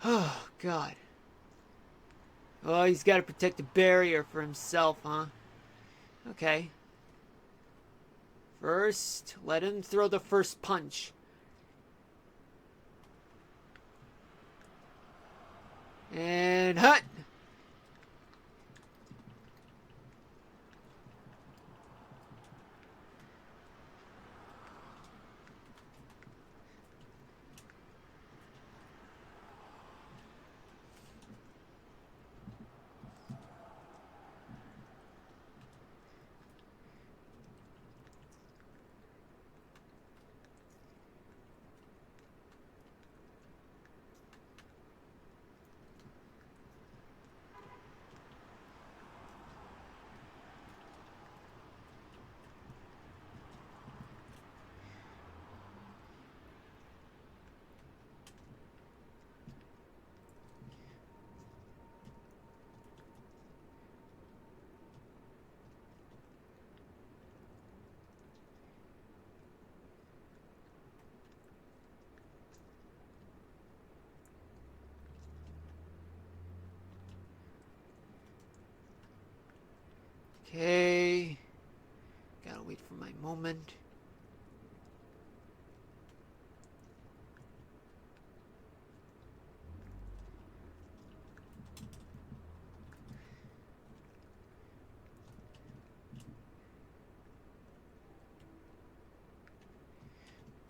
Oh, God. Oh, he's got to protect a barrier for himself, huh? Okay. First, let him throw the first punch. And hut! Okay. Gotta wait for my moment.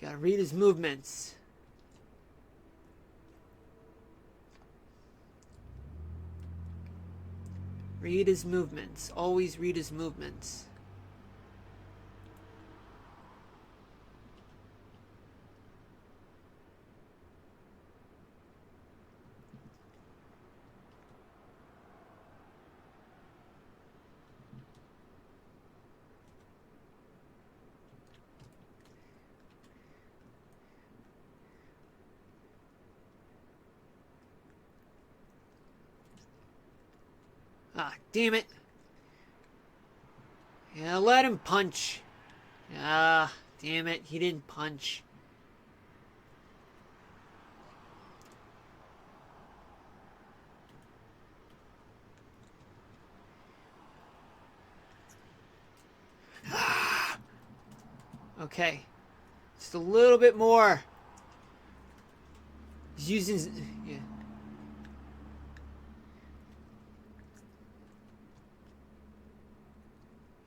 Gotta read his movements. Read his movements. Always read his movements. Ah, damn it. Yeah, let him punch. Ah, damn it. He didn't punch. Okay. Just a little bit more. He's using... Yeah.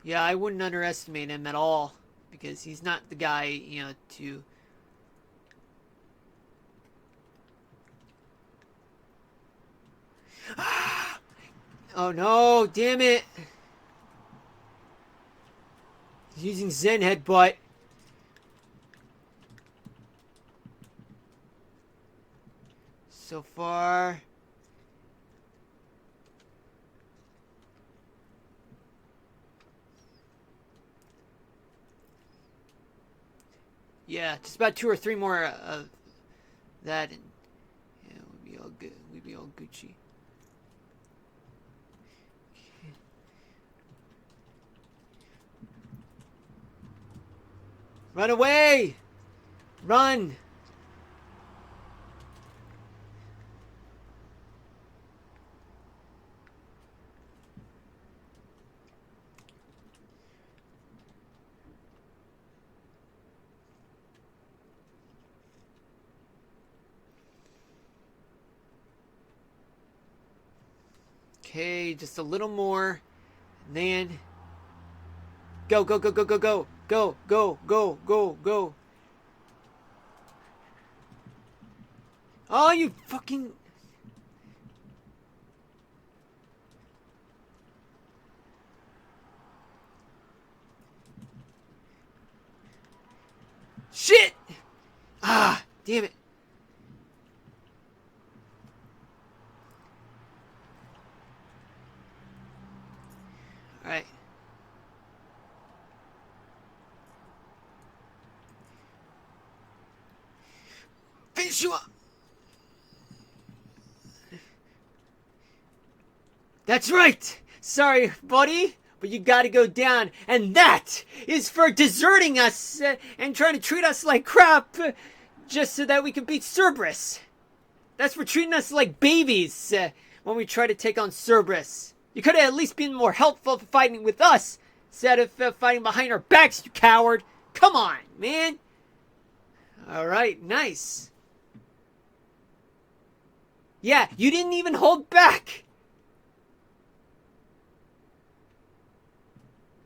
Yeah, I wouldn't underestimate him at all. Because he's not the guy, you know, to... Oh no, damn it. Using Zen Headbutt. So far. Yeah, just about 2 or 3 more of that, and yeah, we'd be all good. We'd be all Gucci. Run away! Run! Okay, just a little more. And then go, go, go, go, go, go, go, go, go, go, go. Oh, you fucking... Shit! Ah, damn it. Alright. Finish you up! That's right! Sorry, buddy, but you gotta go down. And that is for deserting us and trying to treat us like crap just so that we can beat Cerberus. That's for treating us like babies when we try to take on Cerberus. You could have at least been more helpful for fighting with us instead of fighting behind our backs, you coward. Come on, man. Alright, nice. Yeah, you didn't even hold back.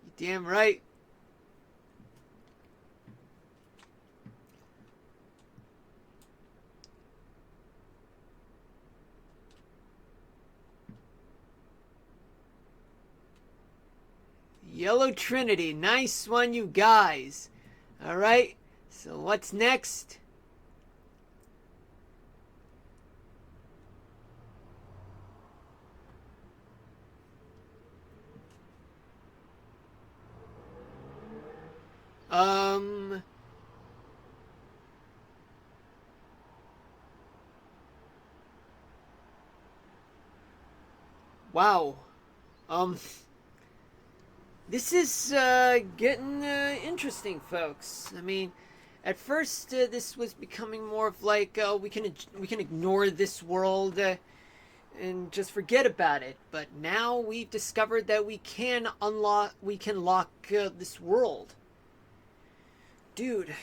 You damn right. Yellow Trinity, nice one, you guys. Alright, so what's next? Wow. This is getting interesting, folks. I mean, at first this was becoming more of like we can ignore this world and just forget about it. But now we've discovered that we can lock this world, dude.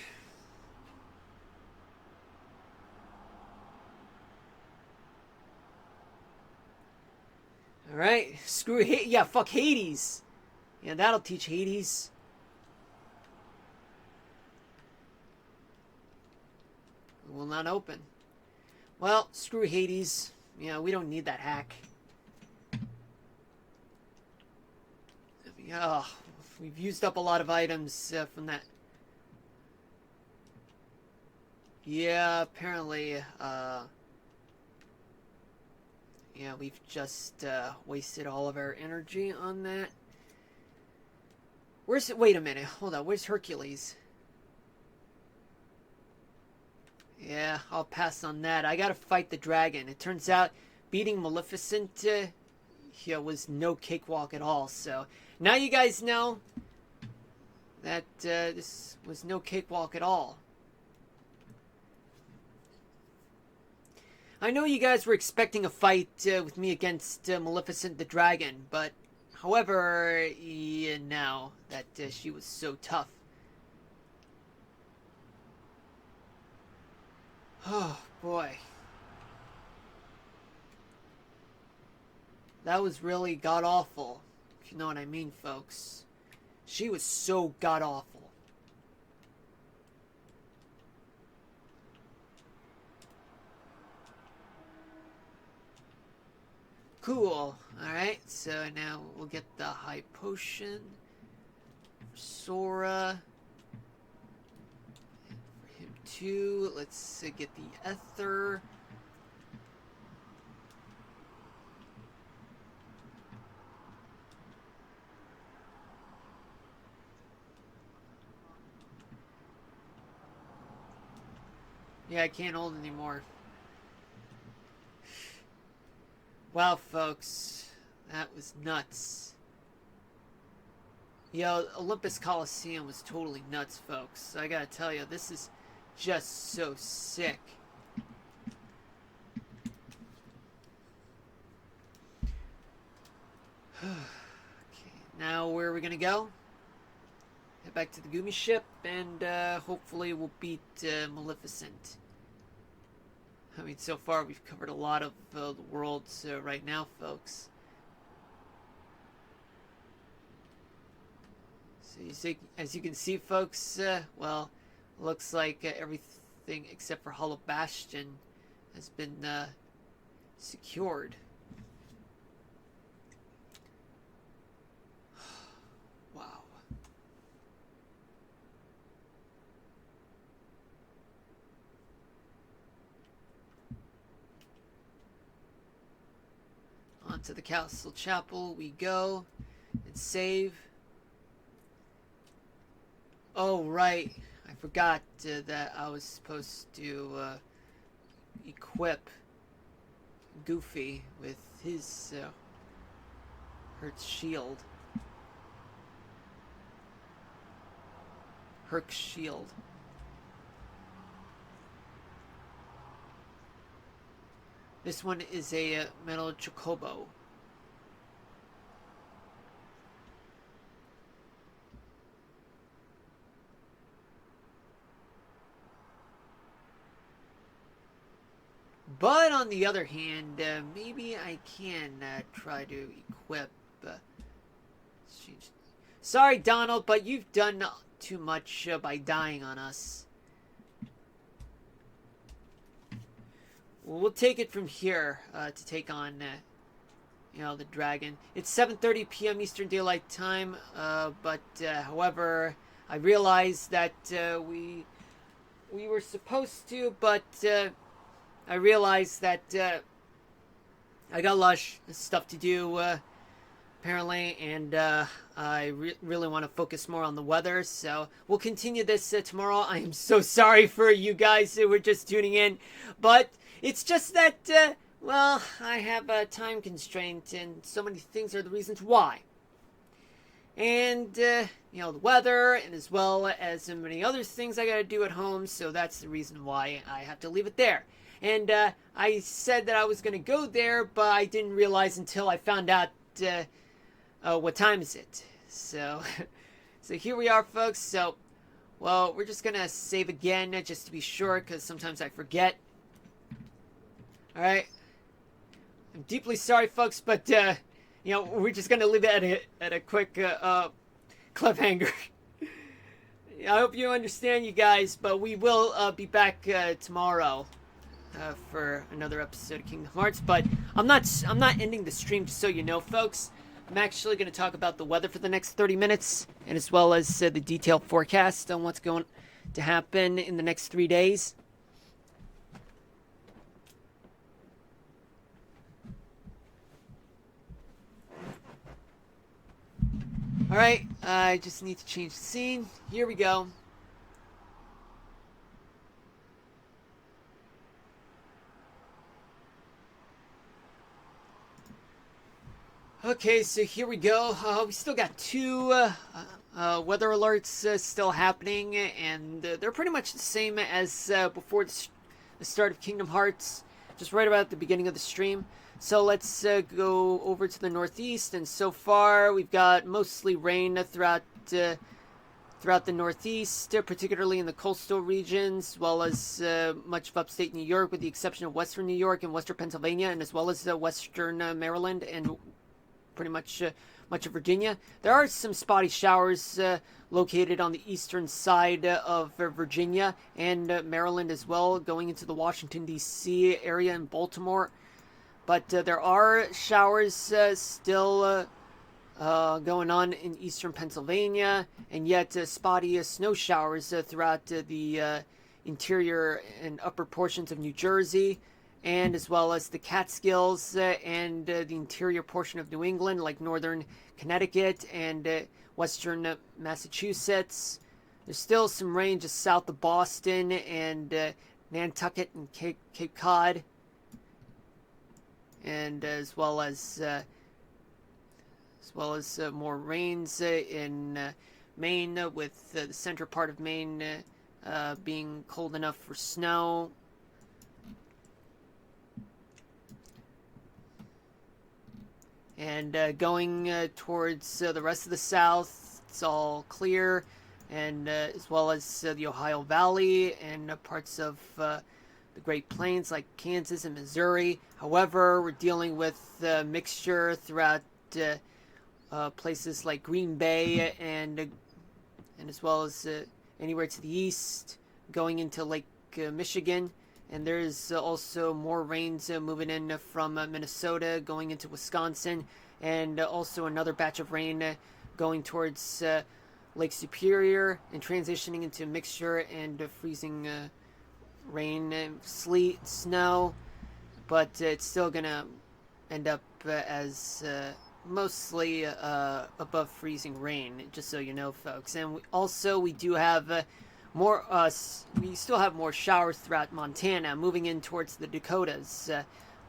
All right, screw it. Yeah, fuck Hades. Yeah, that'll teach Hades. It will not open. Well, screw Hades. Yeah, we don't need that hack. Oh, we've used up a lot of items from that. Yeah, apparently, yeah, we've just wasted all of our energy on that. Where's it? Wait a minute. Hold on. Where's Hercules? Yeah, I'll pass on that. I gotta fight the dragon. It turns out beating Maleficent yeah, was no cakewalk at all. So now you guys know that this was no cakewalk at all. I know you guys were expecting a fight with me against Maleficent the dragon, but however, you know that she was so tough. Oh, boy. That was really god-awful, if you know what I mean, folks. She was so god-awful. Cool. Alright, so now we'll get the high potion Sora. And for him too, let's get the Ether. Yeah, I can't hold anymore. Wow, folks. That was nuts. Yo, Olympus Coliseum was totally nuts, folks. I gotta tell you, this is just so sick. Okay, now where are we gonna go? Head back to the Gumi ship, and hopefully we'll beat Maleficent. I mean, so far we've covered a lot of the world right now, folks. So you see, as you can see, folks, well, looks like everything except for Hollow Bastion has been secured. Wow. Onto the Castle Chapel we go and save. Oh, right. I forgot that I was supposed to equip Goofy with his Herc's shield. Herc's shield. This one is a metal chocobo. But on the other hand, maybe I can try to equip... Sorry, Donald, but you've done too much by dying on us. Well, we'll take it from here to take on, you know, the dragon. It's 7:30 p.m. Eastern Daylight Time, but however, I realized that we were supposed to, but I realized that I got a lot of stuff to do, apparently, and I really want to focus more on the weather, so we'll continue this tomorrow. I am so sorry for you guys who were just tuning in, but it's just that, well, I have a time constraint, and so many things are the reasons why. And, you know, the weather, and as well as so many other things I gotta do at home, so that's the reason why I have to leave it there. And I said that I was going to go there, but I didn't realize until I found out what time is it. So, so here we are, folks. So, well, we're just going to save again just to be sure, because sometimes I forget. Alright. I'm deeply sorry, folks, but, you know, we're just going to leave it at a quick cliffhanger. I hope you understand, you guys, but we will be back tomorrow. For another episode of Kingdom Hearts, but I'm not ending the stream, just so you know, folks. I'm actually going to talk about the weather for the next 30 minutes, and as well as the detailed forecast on what's going to happen in the next 3 days. Alright, I just need to change the scene. Here we go. Okay, so here we go. We still got two weather alerts still happening, and they're pretty much the same as before the start of Kingdom Hearts, just right about at the beginning of the stream. So let's go over to the northeast, and so far we've got mostly rain throughout the northeast, particularly in the coastal regions, as well as much of upstate New York, with the exception of western New York and western Pennsylvania, and as well as western Maryland and pretty much much of Virginia. There are some spotty showers located on the eastern side of Virginia and Maryland as well, going into the Washington, D.C. area and Baltimore. But there are showers still going on in eastern Pennsylvania, and yet spotty snow showers throughout the interior and upper portions of New Jersey, and as well as the Catskills and the interior portion of New England, like northern Connecticut and western Massachusetts. There's still some rain just south of Boston and Nantucket and Cape Cod, and as well as more rains in Maine, with the center part of Maine being cold enough for snow. And going towards the rest of the South, it's all clear, and as well as the Ohio Valley and parts of the Great Plains like Kansas and Missouri. However, we're dealing with mixture throughout places like Green Bay and as well as anywhere to the east, going into Lake Michigan. And there's also more rains moving in from Minnesota, going into Wisconsin, and also another batch of rain going towards Lake Superior and transitioning into mixture and freezing rain, sleet, snow. But it's still going to end up as mostly above freezing rain, just so you know, folks. And we do have we still have more showers throughout Montana, moving in towards the Dakotas.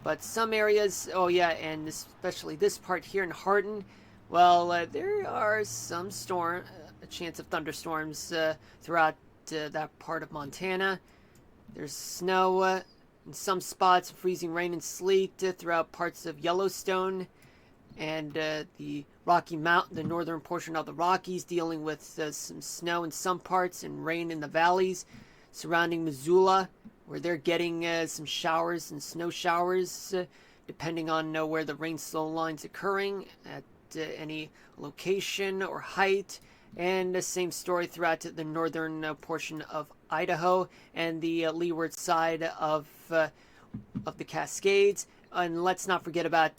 But some areas, oh yeah, and especially this part here in Hardin, well, there are some a chance of thunderstorms throughout that part of Montana. There's snow in some spots, freezing rain and sleet throughout parts of Yellowstone and the Rocky Mountain, the northern portion of the Rockies, dealing with some snow in some parts and rain in the valleys surrounding Missoula, where they're getting some showers and snow showers, depending on where the rain slow line's occurring at any location or height. And the same story throughout the northern portion of Idaho and the leeward side of the Cascades. And let's not forget about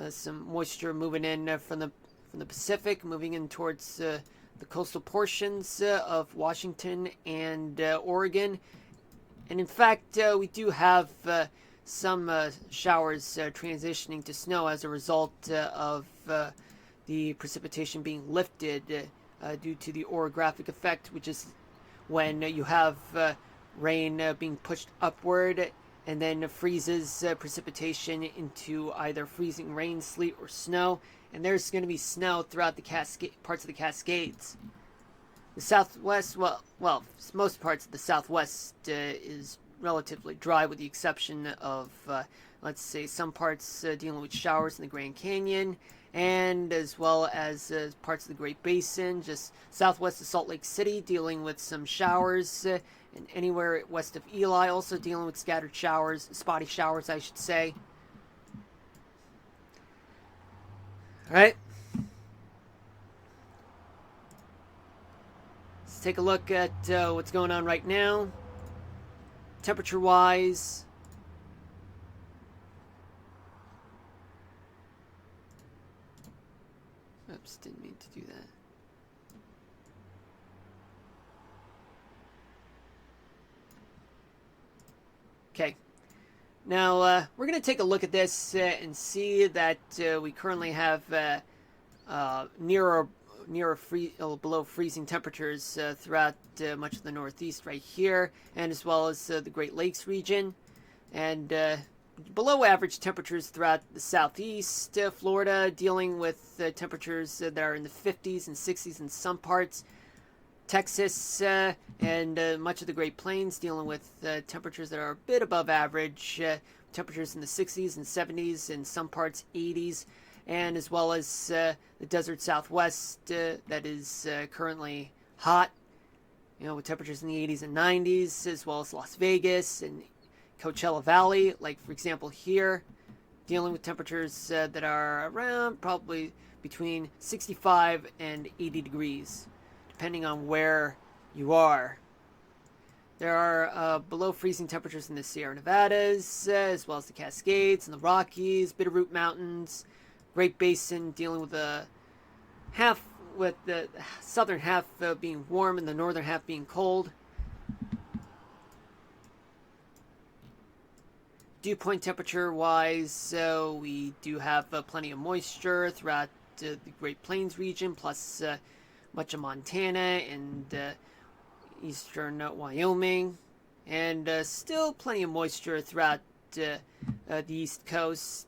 some moisture moving in from the Pacific, moving in towards the coastal portions of Washington and Oregon. And in fact, we do have some showers transitioning to snow as a result of the precipitation being lifted due to the orographic effect, which is when you have rain being pushed upward and then freezes precipitation into either freezing rain, sleet, or snow. And there's going to be snow throughout the parts of the Cascades. The Southwest, well, most parts of the Southwest is relatively dry, with the exception of, let's say, some parts dealing with showers in the Grand Canyon, and as well as parts of the Great Basin, just southwest of Salt Lake City, dealing with some showers, and anywhere west of Eli, also dealing with scattered showers, spotty showers, I should say. All right. Let's take a look at what's going on right now, temperature-wise. Oops, didn't mean to do that. Okay. Now, we're going to take a look at this and see that we currently have below freezing temperatures throughout much of the Northeast right here, and as well as the Great Lakes region, and below average temperatures throughout the Southeast, Florida dealing with temperatures that are in the 50s and 60s in some parts. Texas and much of the Great Plains dealing with temperatures that are a bit above average, temperatures in the 60s and 70s, in some parts 80s, and as well as the desert Southwest that is currently hot, with temperatures in the 80s and 90s, as well as Las Vegas and Coachella Valley, like for example here, dealing with temperatures that are around probably between 65 and 80 degrees. Depending on where you are. There are below freezing temperatures in the Sierra Nevadas, as well as the Cascades and the Rockies, Bitterroot Mountains, Great Basin dealing with the southern half being warm and the northern half being cold. Dew point temperature wise, we do have plenty of moisture throughout the Great Plains region, plus much of Montana and eastern Wyoming, and still plenty of moisture throughout the East Coast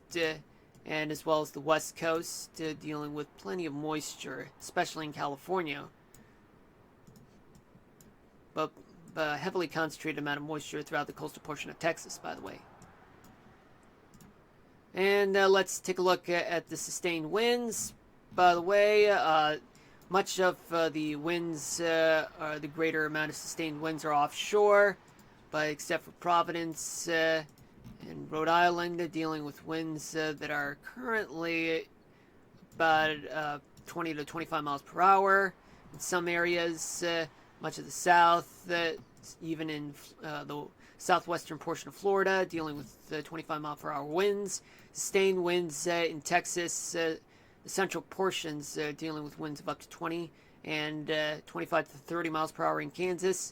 and as well as the West Coast, dealing with plenty of moisture, especially in California. But heavily concentrated amount of moisture throughout the coastal portion of Texas, by the way. And let's take a look at the sustained winds. By the way, much of the winds, the greater amount of sustained winds are offshore, but except for Providence and Rhode Island, dealing with winds that are currently about 20 to 25 miles per hour. In some areas, much of the south, even in the southwestern portion of Florida, dealing with 25 mile per hour winds. Sustained winds in Texas, the central portions dealing with winds of up to 20 and 25 to 30 miles per hour in Kansas,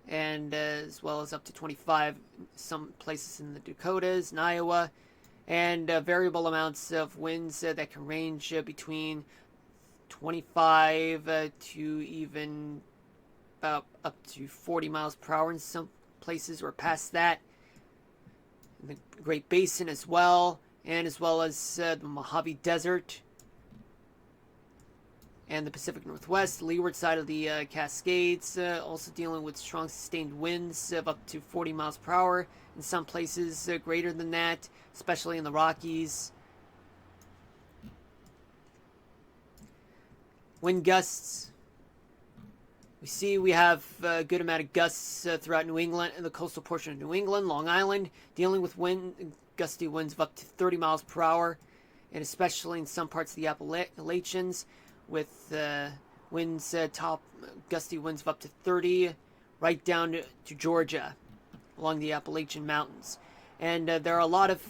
and as well as up to 25 some places in the Dakotas and Iowa, and variable amounts of winds that can range between 25 to even about up to 40 miles per hour in some places, or past that. In the Great Basin as well, and as well as the Mojave Desert and the Pacific Northwest, leeward side of the Cascades, also dealing with strong sustained winds of up to 40 miles per hour. In some places greater than that, especially in the Rockies. Wind gusts. We see we have a good amount of gusts throughout New England and the coastal portion of New England, Long Island, dealing with gusty winds of up to 30 miles per hour, and especially in some parts of the Appalachians, with winds top gusty winds of up to 30, right down to Georgia, along the Appalachian Mountains. And there are a lot of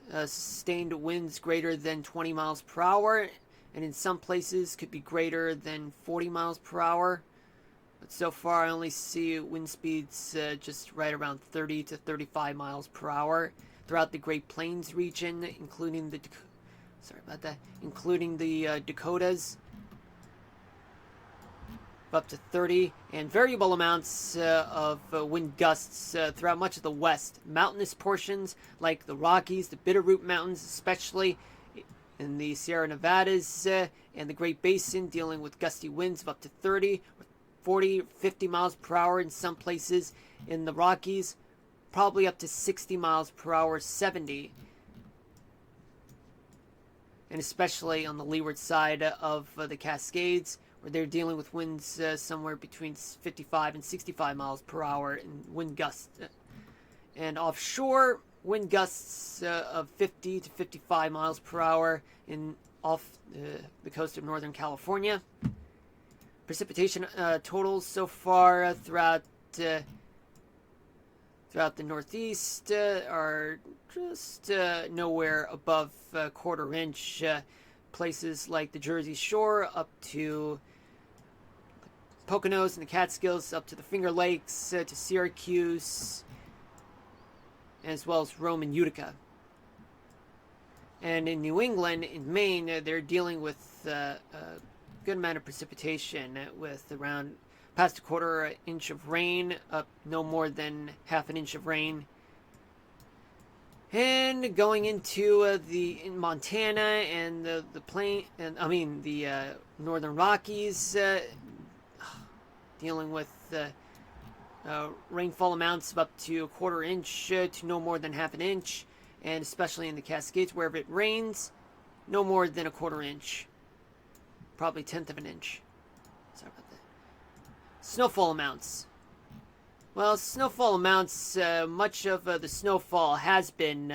sustained winds greater than 20 miles per hour, and in some places could be greater than 40 miles per hour. But so far I only see wind speeds just right around 30 to 35 miles per hour throughout the Great Plains region, including the Dakotas, up to 30, and variable amounts of wind gusts throughout much of the west. Mountainous portions like the Rockies, the Bitterroot Mountains, especially in the Sierra Nevadas and the Great Basin, dealing with gusty winds of up to 30, 40, 50 miles per hour in some places. In the Rockies, probably up to 60 miles per hour, 70. And especially on the leeward side of the Cascades, where they're dealing with winds somewhere between 55 and 65 miles per hour in wind gusts. And offshore, wind gusts of 50 to 55 miles per hour off the coast of Northern California. Precipitation totals so far throughout the Northeast are just nowhere above a quarter inch. Places like the Jersey Shore up to Poconos and the Catskills, up to the Finger Lakes, to Syracuse, as well as Rome and Utica. And in New England, in Maine, they're dealing with a good amount of precipitation, with around past a quarter inch of rain, up no more than half an inch of rain. And going into in Montana and the Northern Rockies, dealing with rainfall amounts of up to a quarter inch to no more than half an inch, and especially in the Cascades, wherever it rains, no more than a quarter inch, probably 1/10 of an inch. Sorry about that. Snowfall amounts. Well, snowfall amounts, much of the snowfall has been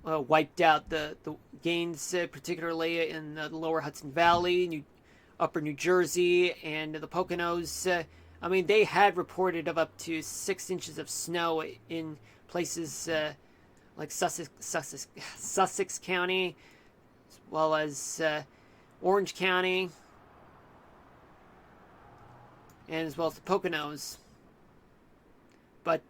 wiped out. The gains, particularly in the lower Hudson Valley, upper New Jersey, and the Poconos, they had reported of up to 6 inches of snow in places like Sussex County, as well as Orange County, and as well as the Poconos. But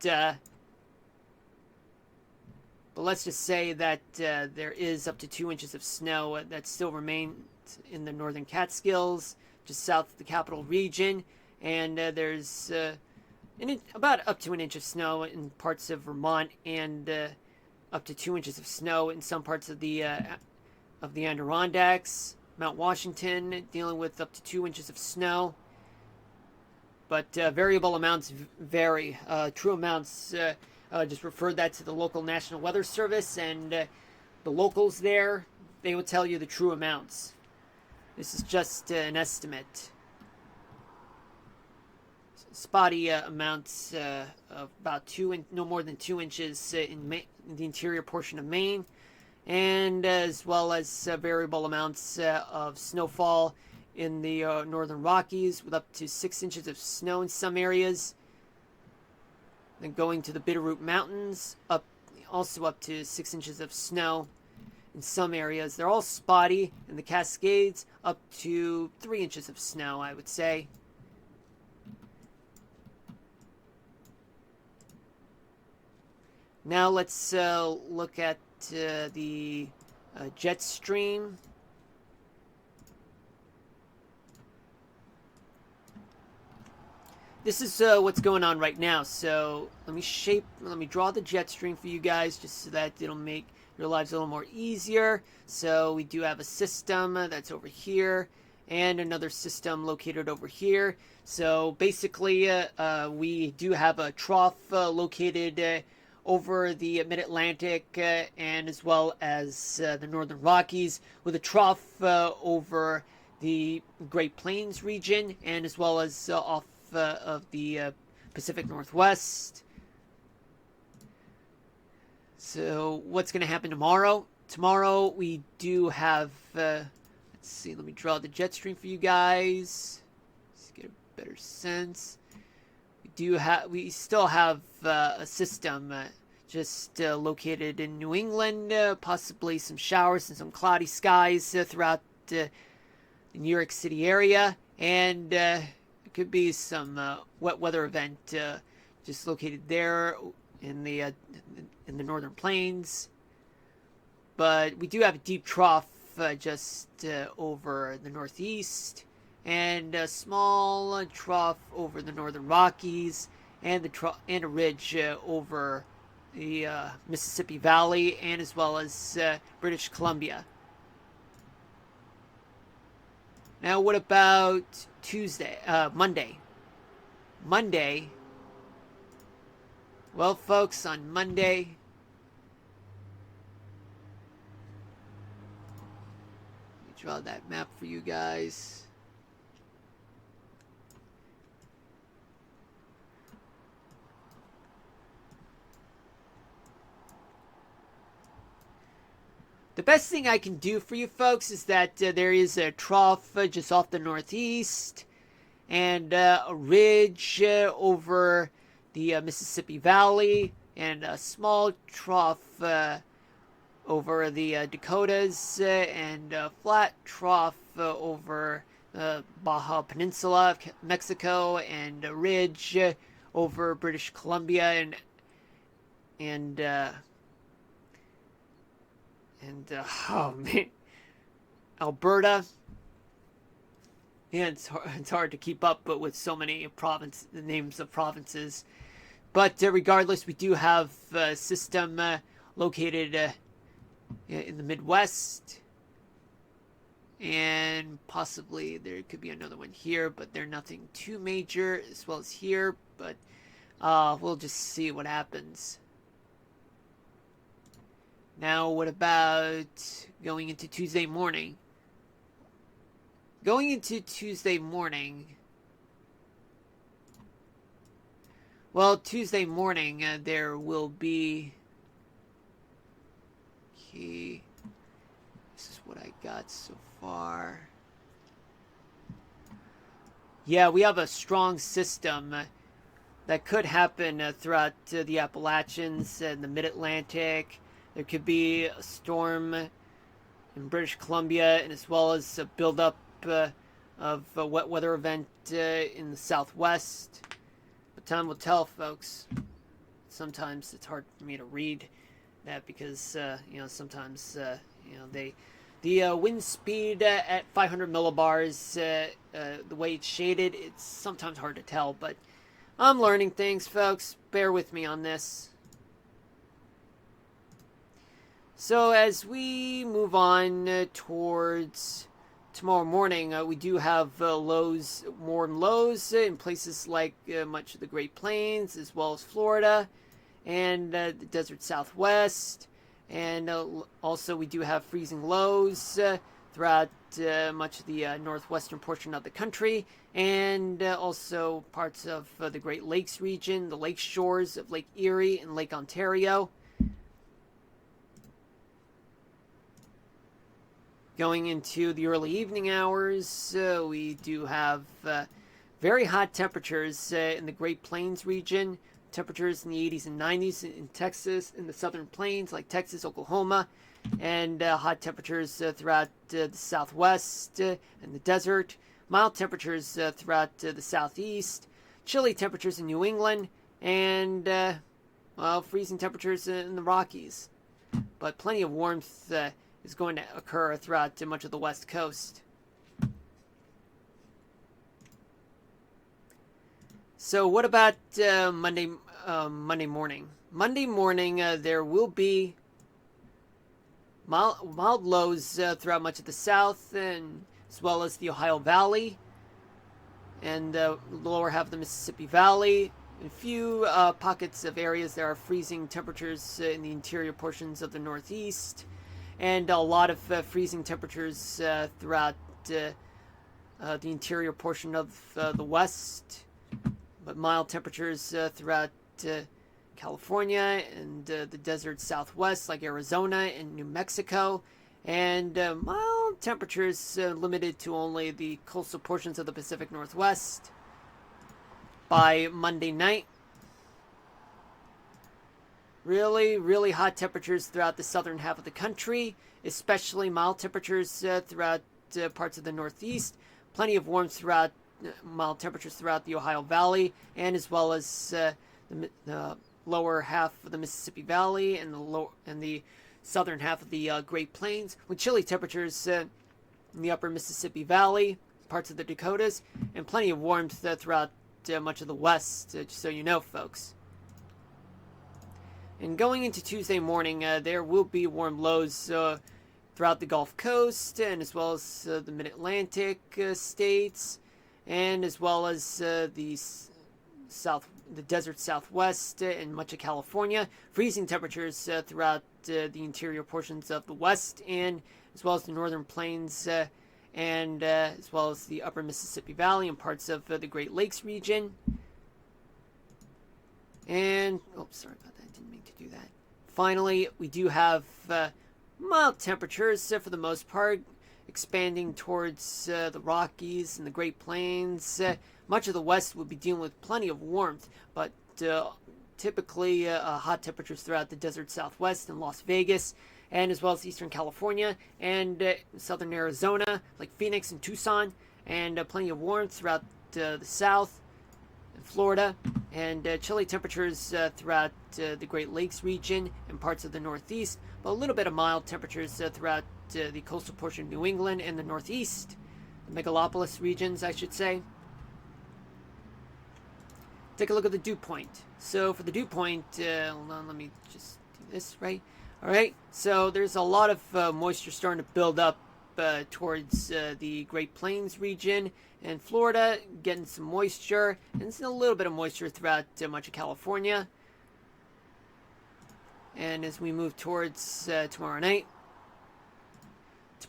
let's just say that there is up to 2 inches of snow that still remains in the northern Catskills, just south of the capital region, and there's about up to an inch of snow in parts of Vermont, and up to 2 inches of snow in some parts of the Adirondacks. Mount Washington dealing with up to 2 inches of snow, but variable amounts vary. True amounts, just refer that to the local National Weather Service, and the locals there, they will tell you the true amounts. This is just an estimate. Spotty amounts of about no more than 2 inches in the interior portion of Maine, and as well as variable amounts of snowfall in the northern Rockies, with up to 6 inches of snow in some areas. Then going to the Bitterroot Mountains, also up to 6 inches of snow in some areas. They're all spotty. In the Cascades, up to 3 inches of snow, I would say. Now let's look at the jet stream. This is what's going on right now. So let me draw the jet stream for you guys, just so that it'll make your lives a little more easier. So we do have a system that's over here, and another system located over here. So basically, we do have a trough located over the Mid-Atlantic, and as well as the Northern Rockies, with a trough over the Great Plains region, and as well as off of the Pacific Northwest. So what's going to happen tomorrow? Tomorrow we do have, let's see, let me draw the jet stream for you guys. Let's get a better sense. We still have a system just located in New England, possibly some showers and some cloudy skies throughout the New York City area, and it could be some wet weather event just located there in the northern plains. But we do have a deep trough just over the northeast, and a small trough over the northern Rockies, and a ridge over the Mississippi Valley, and as well as British Columbia. Now, what about Monday? Monday. Well, folks, on Monday, let me draw that map for you guys. The best thing I can do for you folks is that there is a trough just off the northeast, and a ridge over the Mississippi Valley, and a small trough over the Dakotas, and a flat trough over the Baja Peninsula of Mexico, and a ridge over British Columbia, and oh man, Alberta. Yeah, it's hard to keep up, but with so many the names of provinces. But regardless, we do have a system located in the Midwest, and possibly there could be another one here, but they're nothing too major, as well as here. But we'll just see what happens. Now, what about going into Tuesday morning? Going into Tuesday morning, well, Tuesday morning there will be, okay, this is what I got so far. Yeah, we have a strong system that could happen throughout the Appalachians and the Mid-Atlantic. There could be a storm in British Columbia, and as well as a buildup of a wet weather event in the southwest. But time will tell, folks. Sometimes it's hard for me to read that because sometimes the wind speed at 500 millibars, the way it's shaded, it's sometimes hard to tell. But I'm learning things, folks. Bear with me on this. So as we move on towards tomorrow morning, we do have lows, warm lows in places like much of the Great Plains, as well as Florida and the desert southwest. And also we do have freezing lows throughout much of the northwestern portion of the country, and also parts of the Great Lakes region, the lake shores of Lake Erie and Lake Ontario. Going into the early evening hours, we do have very hot temperatures in the Great Plains region. Temperatures in the 80s and 90s in Texas, in the southern plains like Texas, Oklahoma, and hot temperatures throughout the southwest and the desert. Mild temperatures throughout the southeast. Chilly temperatures in New England, and freezing temperatures in the Rockies. But plenty of warmth is going to occur throughout much of the west coast. So what about Monday morning? Monday morning, there will be mild lows throughout much of the south, and as well as the Ohio Valley and the lower half of the Mississippi Valley. A few pockets of areas there are freezing temperatures in the interior portions of the Northeast, and a lot of freezing temperatures throughout the interior portion of the West. But mild temperatures throughout California and the desert southwest, like Arizona and New Mexico, and mild temperatures limited to only the coastal portions of the Pacific Northwest. By Monday night, really, really hot temperatures throughout the southern half of the country, especially mild temperatures throughout parts of the Northeast. Plenty of warmth throughout mild temperatures throughout the Ohio Valley, and as well as the lower half of the Mississippi Valley and the southern half of the Great Plains, with chilly temperatures in the upper Mississippi Valley, parts of the Dakotas, and plenty of warmth throughout much of the West, just so you know, folks. And going into Tuesday morning, there will be warm lows throughout the Gulf Coast, and as well as the Mid-Atlantic states, and as well as the desert southwest and much of California. Freezing temperatures throughout the interior portions of the West, and as well as the northern plains, and as well as the upper Mississippi Valley and parts of the Great Lakes region. And, sorry about that, didn't mean to do that. Finally, we do have mild temperatures for the most part, expanding towards the Rockies and the Great Plains. Much of the West will be dealing with plenty of warmth, but typically hot temperatures throughout the desert southwest and Las Vegas, and as well as eastern California and southern Arizona, like Phoenix and Tucson, and plenty of warmth throughout the south and Florida, and chilly temperatures throughout the Great Lakes region and parts of the Northeast, but a little bit of mild temperatures throughout the coastal portion of New England and the Northeast, the megalopolis regions, I should say. Take a look at the dew point. So for the dew point, hold on, let me just do this, right? All right, so there's a lot of moisture starting to build up towards the Great Plains region and Florida, getting some moisture, and there's a little bit of moisture throughout much of California. And as we move towards tomorrow night,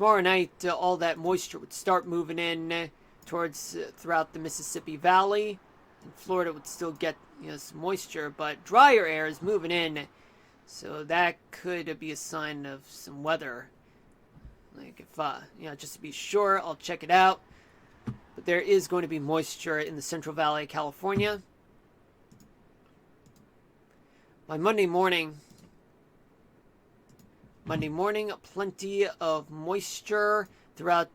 all that moisture would start moving in towards throughout the Mississippi Valley, and Florida would still get some moisture, but drier air is moving in, so that could be a sign of some weather. Like if just to be sure, I'll check it out. But there is going to be moisture in the Central Valley of California. By Monday morning, Monday morning, plenty of moisture throughout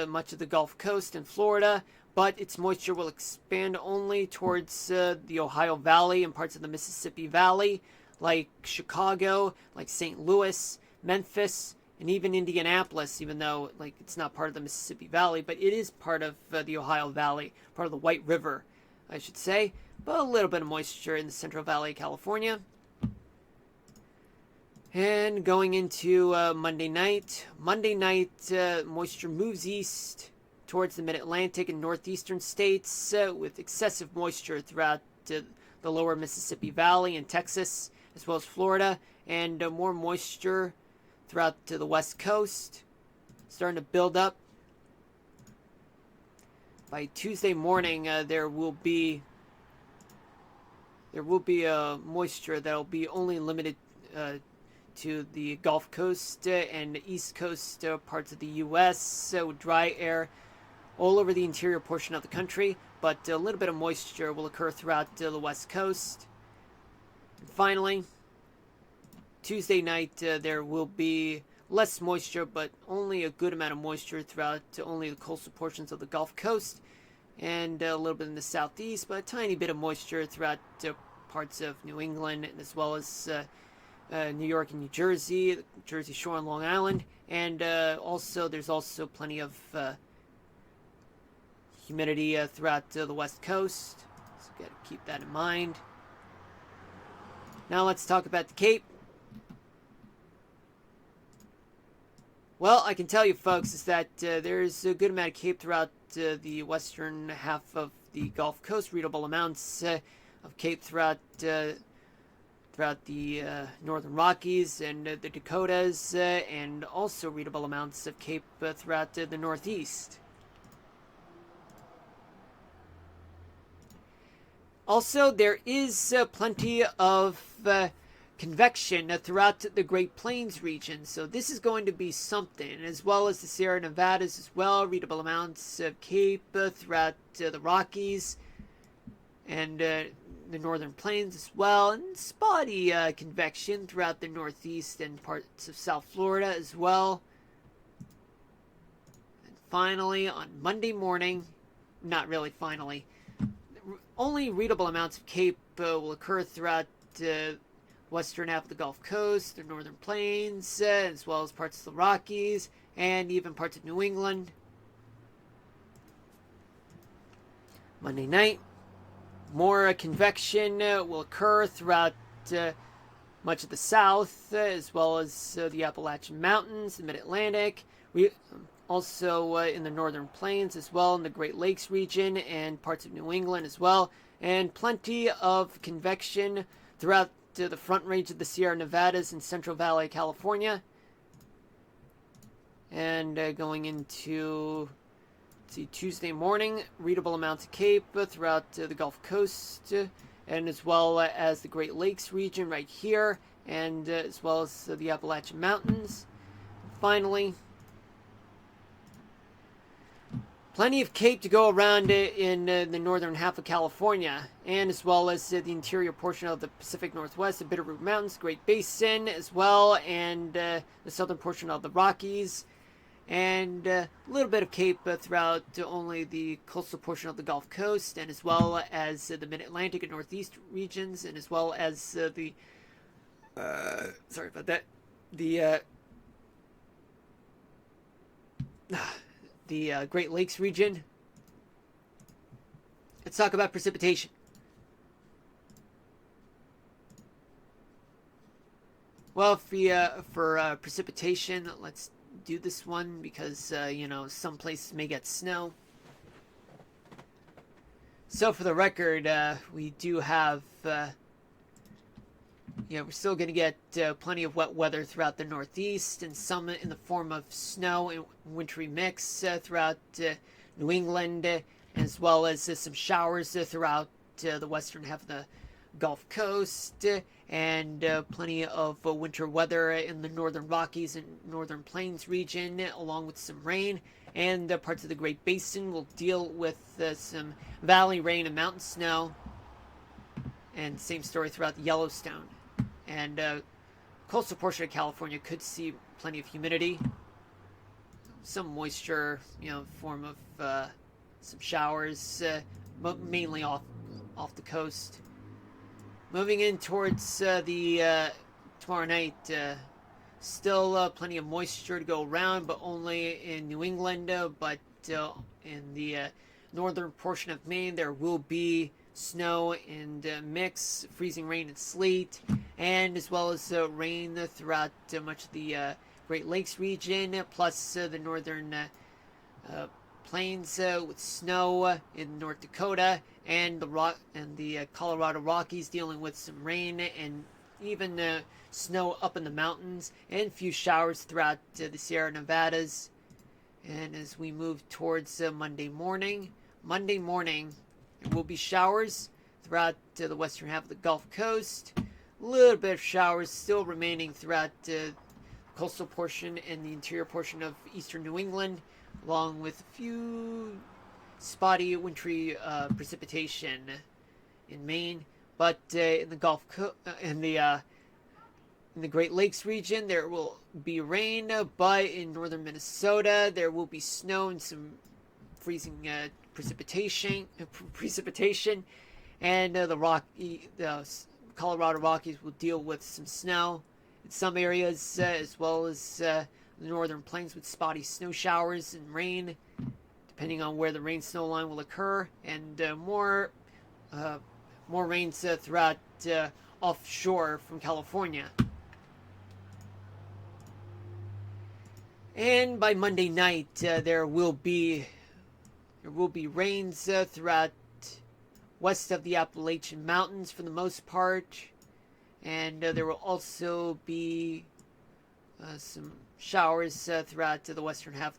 much of the Gulf Coast and Florida, but its moisture will expand only towards the Ohio Valley and parts of the Mississippi Valley, like Chicago, like St. Louis, Memphis, and even Indianapolis, even though it's not part of the Mississippi Valley, but it is part of the Ohio Valley, part of the White River, I should say, but a little bit of moisture in the Central Valley of California. And going into Monday night, moisture moves east towards the mid-Atlantic and northeastern states with excessive moisture throughout the lower Mississippi Valley and Texas, as well as Florida, and more moisture throughout the west coast, starting to build up. By Tuesday morning, there will be moisture that will be only limited to the Gulf Coast and East Coast parts of the U.S. So dry air all over the interior portion of the country, but a little bit of moisture will occur throughout the West Coast. And finally, Tuesday night, there will be less moisture, but only a good amount of moisture throughout only the coastal portions of the Gulf Coast and a little bit in the southeast, but a tiny bit of moisture throughout parts of New England, as well as New York and New Jersey, the Jersey Shore and Long Island, and there's also plenty of humidity throughout the West Coast, so got to keep that in mind. Now let's talk about the Cape. Well, I can tell you, folks, is that there's a good amount of Cape throughout the western half of the Gulf Coast, readable amounts of Cape throughout the Northern Rockies and the Dakotas, and also readable amounts of Cape throughout the Northeast. Also, there is plenty of convection throughout the Great Plains region, so this is going to be something, as well as the Sierra Nevadas as well, readable amounts of Cape throughout the Rockies and the Northern Plains as well, and spotty convection throughout the Northeast and parts of South Florida as well. And finally, on Monday morning, not really finally, only readable amounts of Cape will occur throughout the western half of the Gulf Coast, the Northern Plains, as well as parts of the Rockies, and even parts of New England. Monday night, more convection will occur throughout much of the South, as well as the Appalachian Mountains, the Mid-Atlantic, also in the Northern Plains as well, in the Great Lakes region, and parts of New England as well, and plenty of convection throughout the Front Range of the Sierra Nevadas and Central Valley, California. And going into Tuesday morning, readable amounts of Cape throughout the Gulf Coast, and as well as the Great Lakes region right here, and as well as the Appalachian Mountains. Finally, plenty of Cape to go around in the northern half of California, and as well as the interior portion of the Pacific Northwest, the Bitterroot Mountains, Great Basin as well, and the southern portion of the Rockies, and a little bit of Cape throughout only the coastal portion of the Gulf Coast, and as well as the Mid-Atlantic and Northeast regions, and as well as the Great Lakes region. Let's talk about precipitation. Well, for precipitation, let's do this one because, some places may get snow. So for the record, we do have, we're still going to get plenty of wet weather throughout the Northeast, and some in the form of snow and wintry mix throughout New England, as well as some showers throughout the western half of the Gulf Coast, and plenty of winter weather in the Northern Rockies and Northern Plains region, along with some rain. And parts of the Great Basin will deal with some valley rain and mountain snow. And same story throughout the Yellowstone. And coastal portion of California could see plenty of humidity, some moisture, form of some showers, mainly off the coast. Moving in towards the tomorrow night, still plenty of moisture to go around, but only in New England. But in the northern portion of Maine, there will be snow and mix, freezing rain and sleet, and as well as rain throughout much of the Great Lakes region, plus the northern plains with snow in North Dakota, and the Colorado Rockies dealing with some rain and even snow up in the mountains, and a few showers throughout the Sierra Nevadas. And as we move towards Monday morning, there will be showers throughout the western half of the Gulf Coast. A little bit of showers still remaining throughout the coastal portion and the interior portion of eastern New England, along with a few spotty wintry precipitation in Maine. But in the in the Great Lakes region, there will be rain, but in northern Minnesota, there will be snow and some freezing precipitation, and the Colorado Rockies will deal with some snow in some areas, as well as the northern plains with spotty snow showers and rain, depending on where the rain-snow line will occur, and more rains throughout offshore from California. And by Monday night, there will be rains throughout west of the Appalachian Mountains for the most part, and there will also be some showers throughout the western half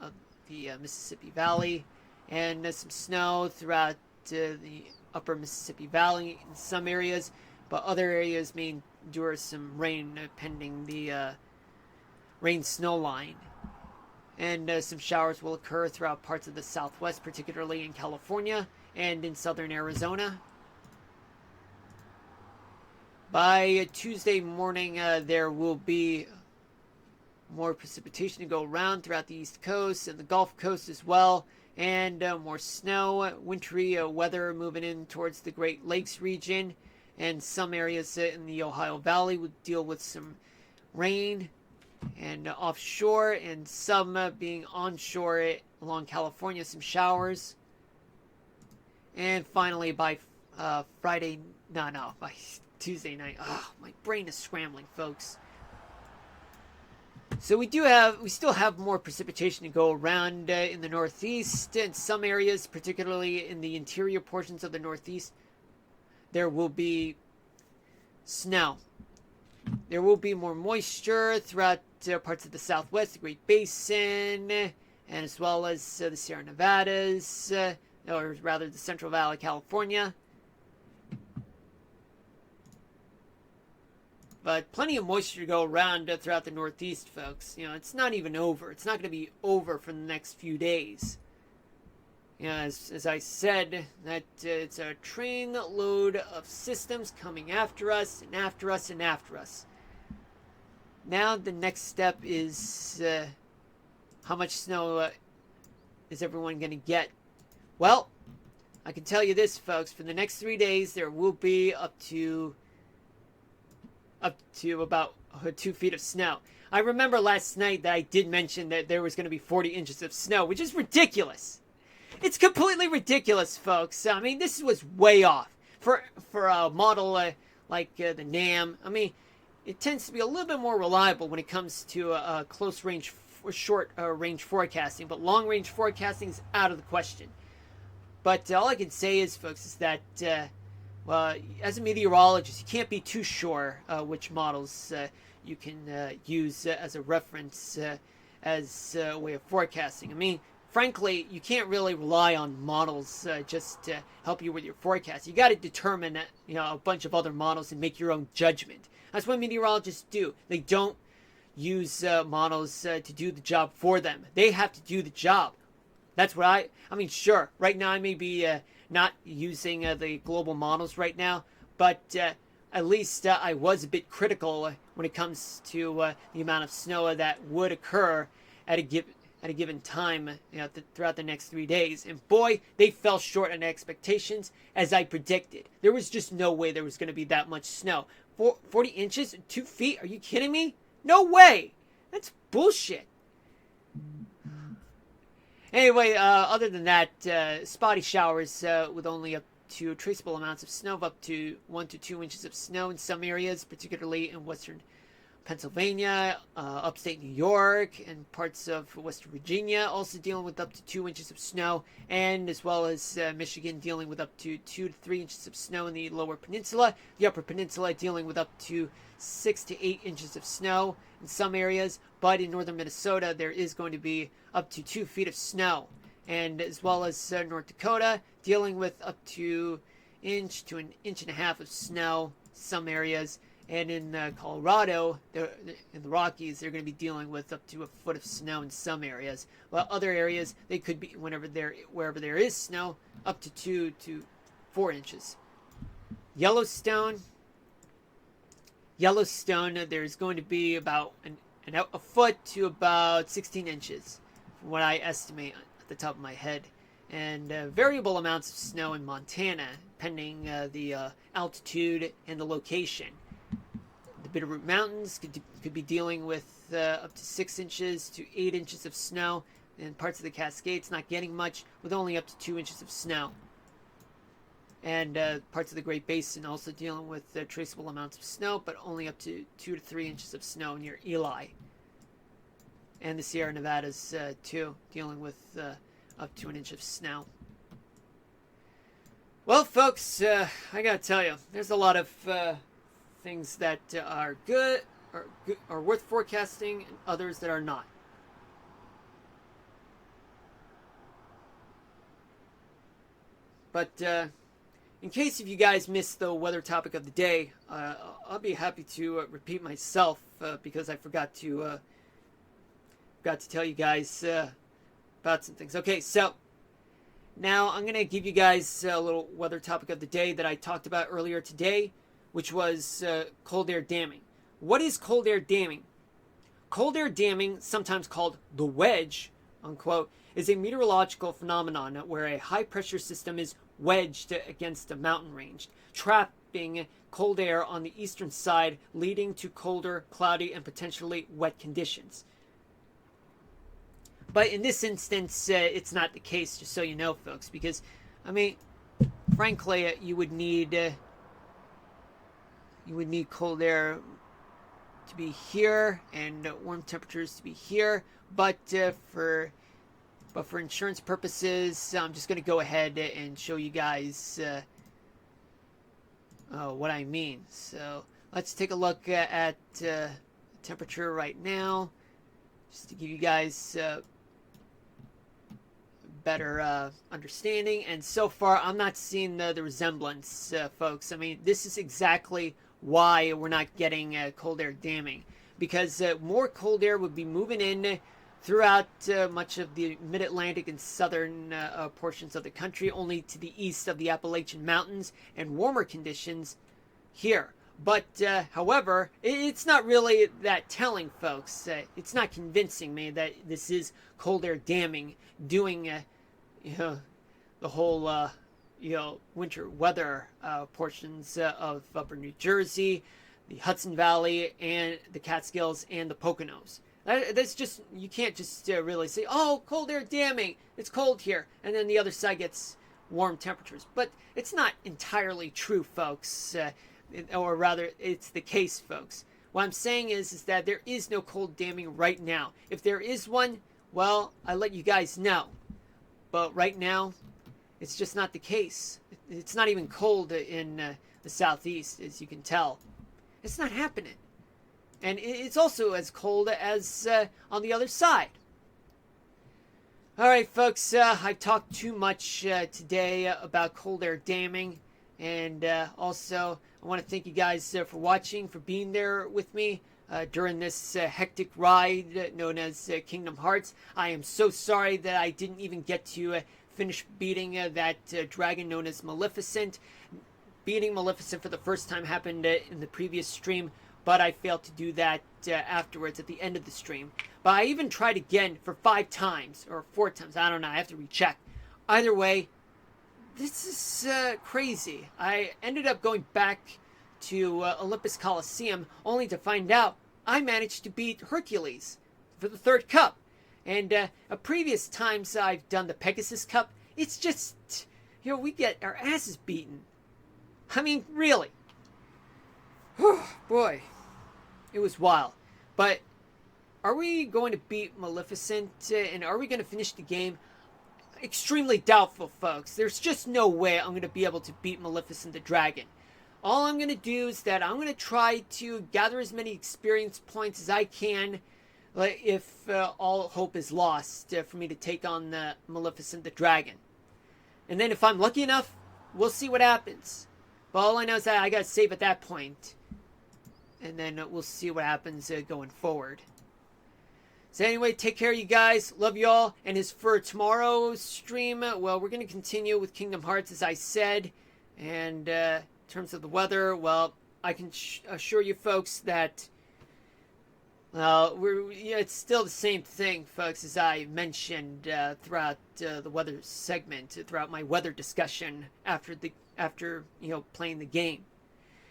of the Mississippi Valley, and some snow throughout the upper Mississippi Valley in some areas, but other areas may endure some rain pending the rain-snow line. And some showers will occur throughout parts of the Southwest, particularly in California and in southern Arizona. By Tuesday morning, there will be more precipitation to go around throughout the East Coast and the Gulf Coast as well, and more snow, wintry weather moving in towards the Great Lakes region, and some areas in the Ohio Valley will deal with some rain and offshore, and some being onshore along California, some showers. And finally, by by Tuesday night, my brain is scrambling, folks. So we still have more precipitation to go around in the Northeast. In some areas, particularly in the interior portions of the Northeast, there will be snow. There will be more moisture throughout parts of the Southwest, the Great Basin, and as well as the Sierra Nevadas, or rather the Central Valley, California. But plenty of moisture to go around throughout the Northeast, folks. It's not even over. It's not going to be over for the next few days. As I said, that it's a train load of systems coming after us and after us and after us. Now the next step is how much snow is everyone going to get? Well, I can tell you this, folks. For the next 3 days, there will be up to about 2 feet of snow. I remember last night that I did mention that there was going to be 40 inches of snow, which is ridiculous. It's completely ridiculous, folks. I mean, this was way off for a model like the NAM. I mean, it tends to be a little bit more reliable when it comes to close range, short range forecasting, but long range forecasting is out of the question. But all I can say is, folks, is that as a meteorologist, you can't be too sure which models you can use as a reference as a way of forecasting. I mean, frankly, you can't really rely on models just to help you with your forecast. You got to determine a bunch of other models and make your own judgment. That's what meteorologists do. They don't use models to do the job for them. They have to do the job. That's what I mean, sure, right now I may be not using the global models right now, but at least I was a bit critical when it comes to the amount of snow that would occur at a given time, throughout the next 3 days. And boy, they fell short on expectations, as I predicted. There was just no way there was going to be that much snow. 40 inches, 2 feet? Are you kidding me? No way! That's bullshit. Anyway, other than that, spotty showers with only up to traceable amounts of snow of up to 1 to 2 inches of snow in some areas, particularly in western Pennsylvania, upstate New York, and parts of West Virginia, also dealing with up to 2 inches of snow, and as well as Michigan dealing with up to 2 to 3 inches of snow in the lower peninsula, the upper peninsula dealing with up to 6 to 8 inches of snow in some areas, but in northern Minnesota there is going to be up to 2 feet of snow, and as well as North Dakota dealing with up to inch to an inch and a half of snow some areas. And in Colorado, in the Rockies, they're going to be dealing with up to a foot of snow in some areas. While other areas, they could be, wherever there is snow, up to 2 to 4 inches. Yellowstone, there's going to be about a foot to about 16 inches, from what I estimate at the top of my head. And variable amounts of snow in Montana, depending the altitude and the location. The Bitterroot Mountains could be dealing with up to 6 inches to 8 inches of snow, and parts of the Cascades not getting much, with only up to 2 inches of snow. And parts of the Great Basin also dealing with traceable amounts of snow, but only up to 2 to 3 inches of snow near Ely. And the Sierra Nevadas, too, dealing with up to an inch of snow. Well, folks, I gotta tell you, there's a lot of things that are good, are worth forecasting, and others that are not. But in case if you guys missed the weather topic of the day, I'll be happy to repeat myself because I forgot to tell you guys about some things. Okay, so now I'm gonna give you guys a little weather topic of the day that I talked about earlier today, which was cold air damming. What is cold air damming? Cold air damming, sometimes called the wedge, unquote, is a meteorological phenomenon where a high-pressure system is wedged against a mountain range, trapping cold air on the eastern side, leading to colder, cloudy, and potentially wet conditions. But in this instance, it's not the case, just so you know, folks, because, I mean, frankly, you would need cold air to be here and warm temperatures to be here, but for insurance purposes, I'm just going to go ahead and show you guys what I mean. So let's take a look at temperature right now, just to give you guys better understanding. And so far, I'm not seeing the resemblance, folks. I mean, this is exactly why we're not getting cold air damming, because more cold air would be moving in throughout much of the mid-Atlantic and southern portions of the country, only to the east of the Appalachian Mountains, and warmer conditions here. But however, it's not really that telling, folks. It's not convincing me that this is cold air damming doing the whole winter weather portions of upper New Jersey, the Hudson Valley, and the Catskills, and the Poconos. That's just, you can't just really say, oh, cold air damming, it's cold here, and then the other side gets warm temperatures. But it's not entirely true, folks, or rather, it's the case, folks. What I'm saying is that there is no cold damming right now. If there is one, well, I let you guys know. But right now, it's just not the case. It's not even cold in the southeast, as you can tell. It's not happening. And it's also as cold as on the other side. Alright, folks, I talked too much today about cold air damming. And also, I want to thank you guys for watching, for being there with me during this hectic ride known as Kingdom Hearts. I am so sorry that I didn't even get to finish beating that dragon known as Maleficent. beating Maleficent for the first time happened in the previous stream, but I failed to do that afterwards at the end of the stream. But I even tried again for 5 times, or 4 times, I don't know, I have to recheck. Either way, this is crazy. I ended up going back to Olympus Coliseum only to find out I managed to beat Hercules for the 3rd cup. And previous times I've done the Pegasus Cup, it's just, we get our asses beaten. I mean, really. Boy, it was wild. But are we going to beat Maleficent, and are we going to finish the game? Extremely doubtful, folks. There's just no way I'm going to be able to beat Maleficent the Dragon. All I'm going to do is that I'm going to try to gather as many experience points as I can if all hope is lost for me to take on Maleficent the Dragon. And then if I'm lucky enough, we'll see what happens. But all I know is that I got to save at that point. And then we'll see what happens going forward. So anyway, take care, you guys. Love you all. And as for tomorrow's stream, well, we're going to continue with Kingdom Hearts, as I said. And in terms of the weather, well, I can assure you folks that it's still the same thing, folks, as I mentioned throughout the weather segment, throughout my weather discussion after playing the game.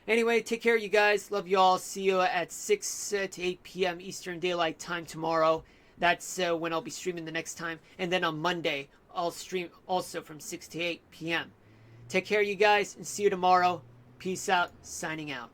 Anyway, take care, you guys. Love you all. See you at 6 to 8 p.m. Eastern Daylight Time tomorrow. That's when I'll be streaming the next time. And then on Monday, I'll stream also from 6 to 8 p.m. Take care, you guys, and see you tomorrow. Peace out. Signing out.